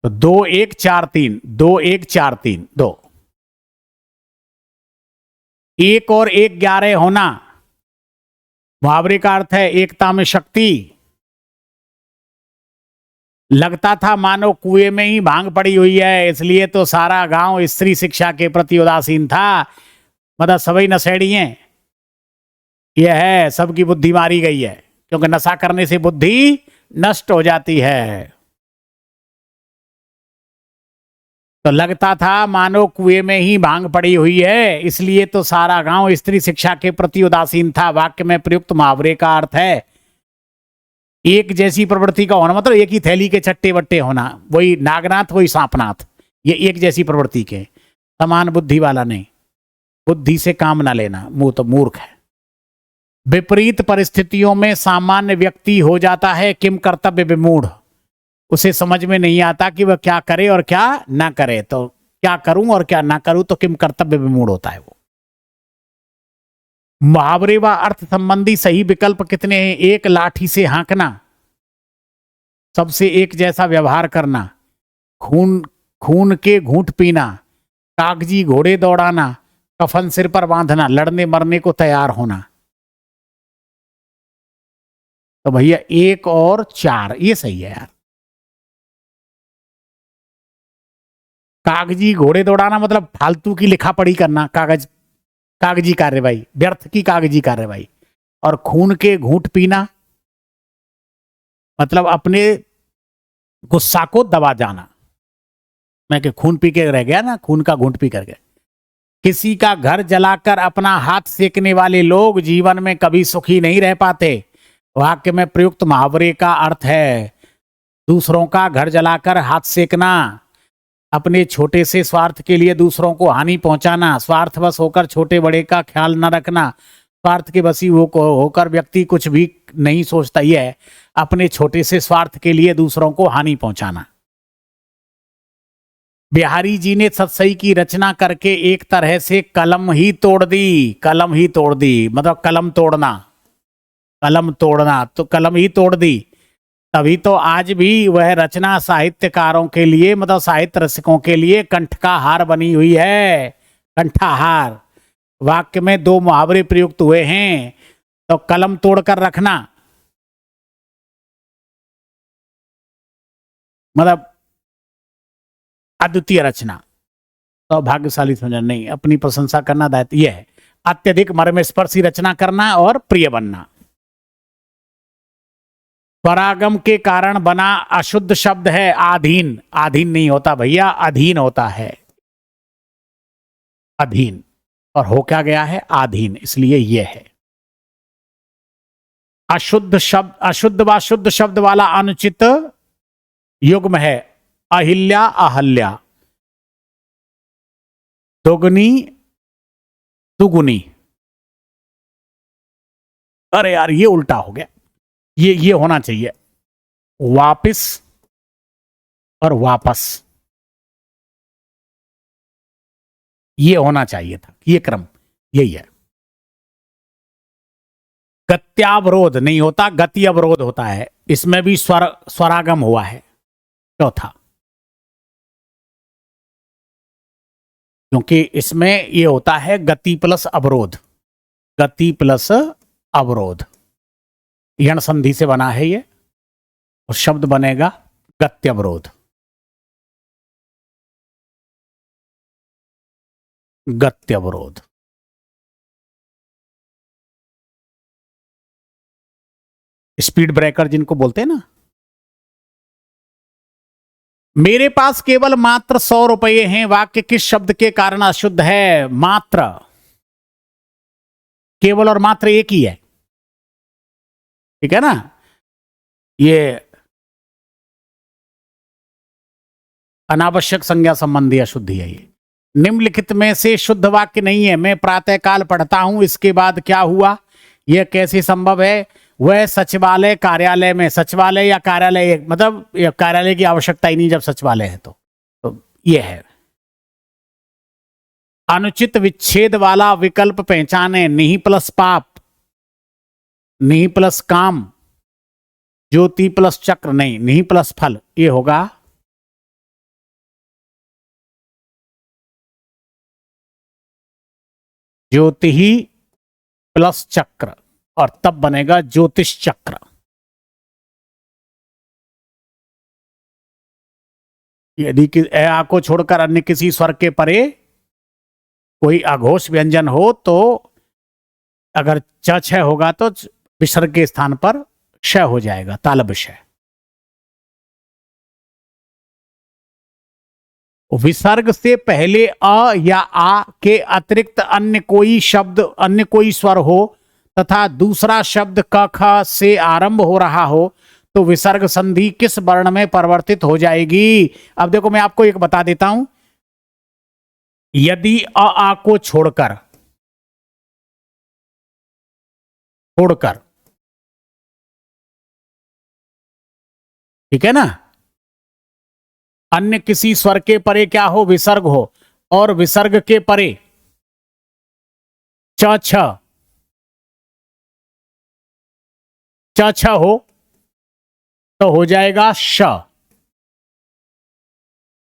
तो 2 1 4 3, 2 1 4 3, 2। 1 और 1 11 होना, मुहावरे का अर्थ है एकता में शक्ति। लगता था मानो कुएं में ही भांग पड़ी हुई है, इसलिए तो सारा गांव स्त्री शिक्षा के प्रति उदासीन था। मतलब सभी नशेड़ी हैं, यह है सबकी बुद्धि मारी गई है, क्योंकि नशा करने से बुद्धि नष्ट हो जाती है। तो लगता था मानो कुएं में ही भांग पड़ी हुई है, इसलिए तो सारा गांव स्त्री शिक्षा के प्रति उदासीन था। वाक्य में प्रयुक्त मुहावरे का अर्थ है एक जैसी प्रवृत्ति का होना, मतलब एक ही थैली के चट्टे बट्टे होना। वही नागनाथ वही सांपनाथ, ये एक जैसी प्रवृत्ति के, समान बुद्धि वाला नहीं। बुद्धि से काम ना लेना, मुंह तो मूर्ख है। विपरीत परिस्थितियों में सामान्य व्यक्ति हो जाता है किम कर्तव्य विमूढ़। उसे समझ में नहीं आता कि वह क्या करे और क्या ना करे, तो क्या करूं और क्या ना करूं, तो किम कर्तव्य विमूढ़ होता है वो। मुहावरे व अर्थ संबंधी सही विकल्प कितने हैं? एक, लाठी से हाँकना, सबसे एक जैसा व्यवहार करना, खून खून के घूंट पीना, कागजी घोड़े दौड़ाना, कफन सिर पर बांधना, लड़ने मरने को तैयार होना। तो भैया 1 और 4 ये सही है यार। कागजी घोड़े दौड़ाना मतलब फालतू की लिखा पढ़ी करना, कागजी कार्यवाही, व्यर्थ की कागजी कार्यवाही। और खून के घूंट पीना मतलब अपने गुस्सा को दबा जाना। मैं कि खून पी के रह गया ना, खून का घूंट पी कर गया। किसी का घर जलाकर अपना हाथ सेकने वाले लोग जीवन में कभी सुखी नहीं रह पाते। वाक्य में प्रयुक्त मुहावरे का अर्थ है दूसरों का घर जलाकर हाथ सेकना, अपने छोटे से स्वार्थ के लिए दूसरों को हानि पहुंचाना, स्वार्थवश होकर छोटे बड़े का ख्याल न रखना। स्वार्थ के वशी होकर व्यक्ति कुछ भी नहीं सोचता ही है, अपने छोटे से स्वार्थ के लिए दूसरों को हानि पहुंचाना। बिहारी जी ने सतसई की रचना करके एक तरह से कलम ही तोड़ दी। कलम ही तोड़ दी मतलब कलम तोड़ना, कलम तोड़ना, तो कलम ही तोड़ दी। तभी तो आज भी वह रचना साहित्यकारों के लिए मतलब साहित्य रसिकों के लिए कंठ का हार बनी हुई है, कंठाहार। वाक्य में 2 मुहावरे प्रयुक्त हुए हैं, तो कलम तोड़कर रखना मतलब अद्वितीय रचना, तो भाग्यशाली समझना नहीं, अपनी प्रशंसा करना दायित्व यह है। अत्यधिक मर्मस्पर्शी रचना करना और प्रिय बनना। परागम के कारण बना अशुद्ध शब्द है आधीन। आधीन नहीं होता भैया, अधीन होता है, अधीन। और हो क्या गया है? आधीन, इसलिए यह है। अशुद्ध शब्द, अशुद्ध व शुद्ध शब्द वाला अनुचित युग्म है अहिल्या अहल्या, दोगुनी दुगुनी। अरे यार ये उल्टा हो गया, ये होना चाहिए वापिस और वापस, ये होना चाहिए था, ये क्रम यही है। गत्यावरोध नहीं होता, गति अवरोध होता है। इसमें भी स्वरागम हुआ है चौथा, क्योंकि इसमें ये होता है गति प्लस अवरोध, गति प्लस अवरोध, यण संधि से बना है ये, और शब्द बनेगा गत्यवरोध, गत्यवरोध। स्पीड ब्रेकर जिनको बोलते हैं ना। मेरे पास केवल मात्र 100 रुपये हैं, वाक्य किस शब्द के कारण अशुद्ध है? मात्र, केवल और मात्र एक ही है, ठीक है ना। ये अनावश्यक संज्ञा संबंधी अशुद्धि है। ये निम्नलिखित में से शुद्ध वाक्य नहीं है। मैं प्रातःकाल पढ़ता हूं, इसके बाद क्या हुआ? यह कैसे संभव है? वह सचिवालय कार्यालय में, सचिवालय या कार्यालय मतलब कार्यालय की आवश्यकता ही नहीं जब सचिवालय है तो यह है। अनुचित विच्छेद वाला विकल्प पहचाने। नहीं प्लस पाप, नहीं प्लस काम, ज्योति प्लस चक्र, नहीं, नहीं प्लस फल, ये होगा ज्योति ही प्लस चक्र, और तब बनेगा ज्योतिष चक्र। यदि आ को छोड़कर अन्य किसी स्वर के परे कोई अघोष व्यंजन हो तो अगर च छ होगा तो विसर्ग के स्थान पर श हो जाएगा, तालब श। विसर्ग से पहले अ या आ के अतिरिक्त अन्य कोई शब्द, अन्य कोई स्वर हो तथा दूसरा शब्द क ख से आरंभ हो रहा हो तो विसर्ग संधि किस वर्ण में परिवर्तित हो जाएगी? अब देखो मैं आपको एक बता देता हूं। यदि अ आ को छोड़कर छोड़कर, ठीक है ना, अन्य किसी स्वर के परे क्या हो, विसर्ग हो, और विसर्ग के परे च छ, च छ हो तो हो जाएगा श।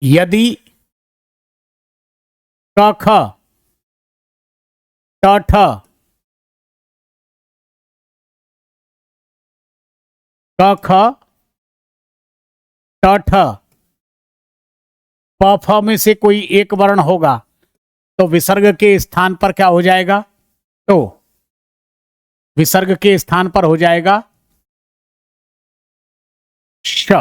यदि क ख ट ठ क ख ट ठ प फ में से कोई एक वर्ण होगा तो विसर्ग के स्थान पर क्या हो जाएगा, तो विसर्ग के स्थान पर हो जाएगा श।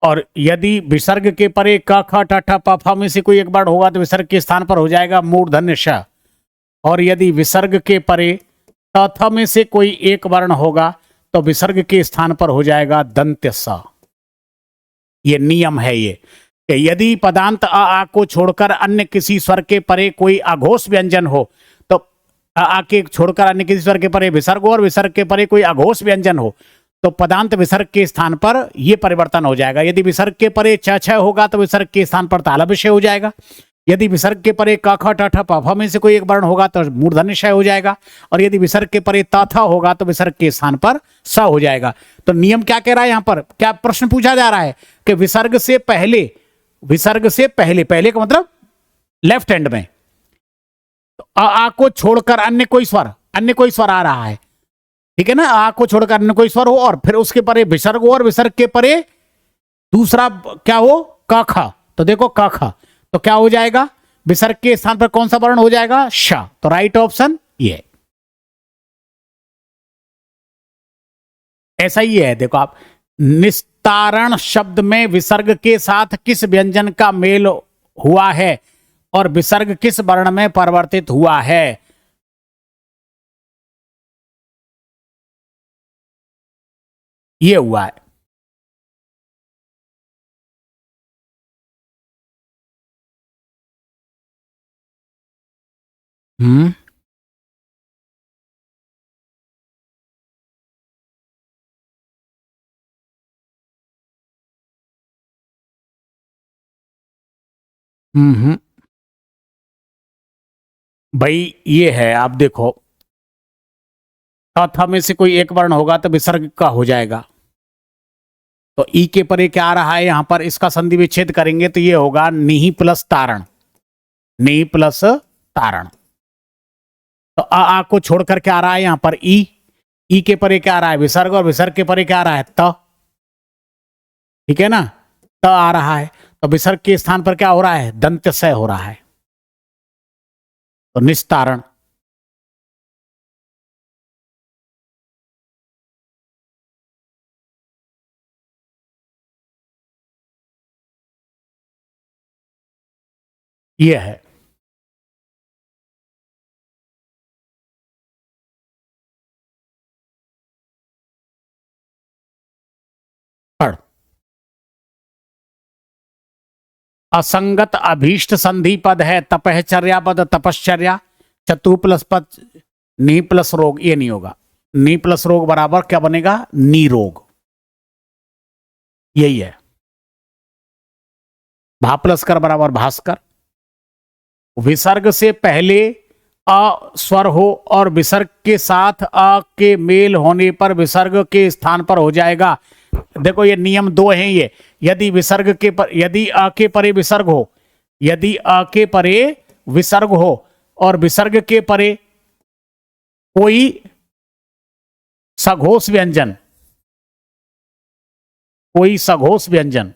और यदि विसर्ग के परे क ख ट ठ प फ में से कोई एक वर्ण होगा तो विसर्ग के स्थान पर हो जाएगा मूर्धन्य श। और यदि विसर्ग के परे त थ में से कोई एक वर्ण होगा तो विसर्ग के स्थान पर हो जाएगा दंत्य स। ये नियम है ये कि यदि पदांत अ आ को छोड़कर अन्य किसी स्वर के परे कोई अघोष व्यंजन हो तो आ के छोड़कर अन्य किसी स्वर के परे विसर्ग हो और विसर्ग के परे कोई अघोष व्यंजन हो तो पदांत विसर्ग के स्थान पर यह परिवर्तन हो जाएगा। यदि विसर्ग के परे छ छ होगा तो विसर्ग के स्थान पर तालव्य विषय हो जाएगा। यदि विसर्ग के परे क ख ट ठ प फ में से कोई एक वर्ण होगा तो मूर्धन्य श हो जाएगा। और यदि विसर्ग के परे त थ होगा तो विसर्ग के स्थान पर स हो जाएगा। तो नियम क्या कह रहा है, यहां पर क्या प्रश्न पूछा जा रहा है कि विसर्ग से पहले, विसर्ग से पहले, पहले का मतलब लेफ्ट हैंड में, तो आ को छोड़कर अन्य कोई स्वर, अन्य कोई स्वर आ रहा है, ठीक है ना, आ को छोड़कर अन्य कोई स्वर हो और फिर उसके परे विसर्ग हो और विसर्ग के परे दूसरा क्या हो, क ख। तो देखो क ख तो क्या हो जाएगा, विसर्ग के स्थान पर कौन सा वर्ण हो जाएगा, श। तो राइट ऑप्शन ये। ऐसा ही है, देखो आप, निस्तारण शब्द में विसर्ग के साथ किस व्यंजन का मेल हुआ है और विसर्ग किस वर्ण में परिवर्तित हुआ है। ये हुआ है। हम्म हम्म भाई ये है, आप देखो, थ में से कोई एक वर्ण होगा तो विसर्ग का हो जाएगा। तो ई के परे क्या आ रहा है, यहां पर इसका संधि विच्छेद करेंगे तो ये होगा नी प्लस तारण, नी प्लस तारण। तो आ को छोड़कर क्या आ रहा है यहां पर ई के परे क्या आ रहा है विसर्ग और विसर्ग के परे क्या आ रहा है त, ठीक है ना, त आ रहा है। तो विसर्ग के स्थान पर क्या हो रहा है, दंत्य स हो रहा है। तो निस्तारण। ये है। पढ़। असंगत अभीष्ट संधि पद है तपश्चर्या पद, तपश्चर्या चतु प्लस पद नी प्लस रोग, ये नहीं होगा। नी प्लस रोग बराबर क्या बनेगा, नी रोग, यही है। भा प्लस कर बराबर भास्कर। विसर्ग से पहले अ स्वर हो और विसर्ग के साथ अ के मेल होने पर विसर्ग के स्थान पर हो जाएगा। देखो ये नियम दो हैं ये। यदि विसर्ग के पर, यदि अ के परे विसर्ग हो, यदि अ के परे विसर्ग हो और विसर्ग के परे कोई सघोष व्यंजन, कोई सघोष व्यंजन,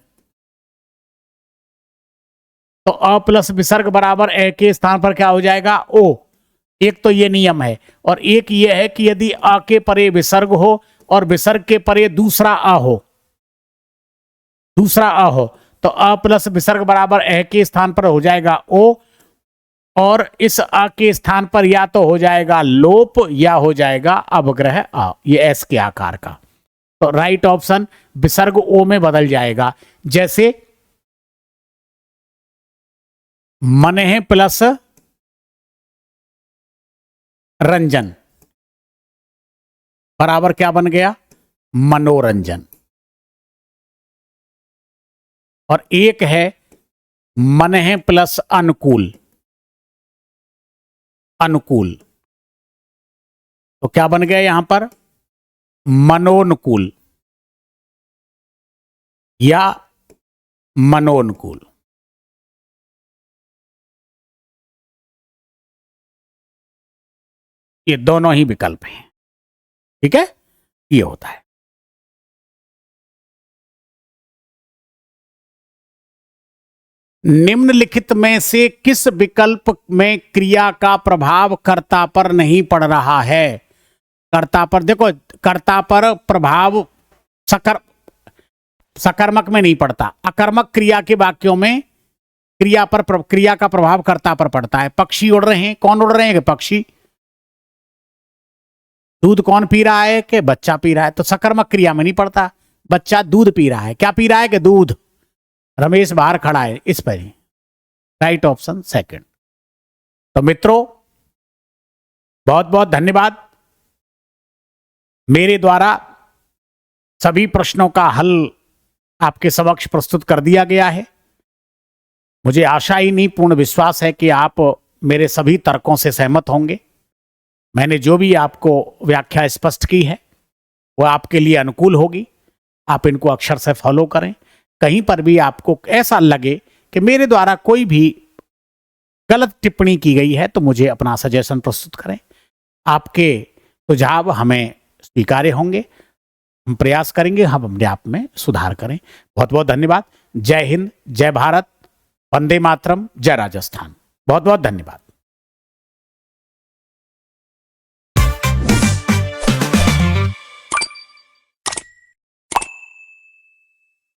तो अ प्लस विसर्ग बराबर ए के स्थान पर क्या हो जाएगा, ओ। एक तो ये नियम है। और एक ये है कि यदि अ के परे विसर्ग हो और विसर्ग के परे दूसरा अ हो, दूसरा अ हो, तो अ प्लस विसर्ग बराबर ए के स्थान पर हो जाएगा ओ। और इस अ के स्थान पर या तो हो जाएगा लोप या हो जाएगा अवग्रह अ, ये एस के आकार का। तो राइट ऑप्शन विसर्ग ओ में बदल जाएगा। जैसे मनेह प्लस रंजन बराबर क्या बन गया? मनोरंजन। और एक है मनह प्लस अनुकूल, अनुकूल, तो क्या बन गया यहां पर? मनोनुकूल या मनोनुकूल। ये दोनों ही विकल्प हैं। ठीक है, ये होता है। निम्नलिखित में से किस विकल्प में क्रिया का प्रभाव कर्ता पर नहीं पड़ रहा है? कर्ता पर, देखो, कर्ता पर प्रभाव सकर्मक में नहीं पड़ता। अकर्मक क्रिया के वाक्यों में क्रिया का प्रभाव कर्ता पर पड़ता है। पक्षी उड़ रहे हैं, कौन उड़ रहे हैं? पक्षी। दूध कौन पी रहा है? कि बच्चा पी रहा है। तो सकर्मक क्रिया में नहीं पड़ता। बच्चा दूध पी रहा है। क्या पी रहा है? कि दूध। रमेश बाहर खड़ा है, इस पर ही राइट ऑप्शन सेकंड। तो मित्रों, बहुत बहुत धन्यवाद। मेरे द्वारा सभी प्रश्नों का हल आपके समक्ष प्रस्तुत कर दिया गया है। मुझे आशा ही नहीं, पूर्ण विश्वास है कि आप मेरे सभी तर्कों से सहमत होंगे। मैंने जो भी आपको व्याख्या स्पष्ट की है वो आपके लिए अनुकूल होगी। आप इनको अक्षर से फॉलो करें। कहीं पर भी आपको ऐसा लगे कि मेरे द्वारा कोई भी गलत टिप्पणी की गई है तो मुझे अपना सजेशन प्रस्तुत करें। आपके सुझाव हमें स्वीकार्य होंगे। हम प्रयास करेंगे हम अपने आप में सुधार करें। बहुत बहुत धन्यवाद। जय हिंद, जय भारत, वंदे मातरम, जय राजस्थान। बहुत बहुत धन्यवाद।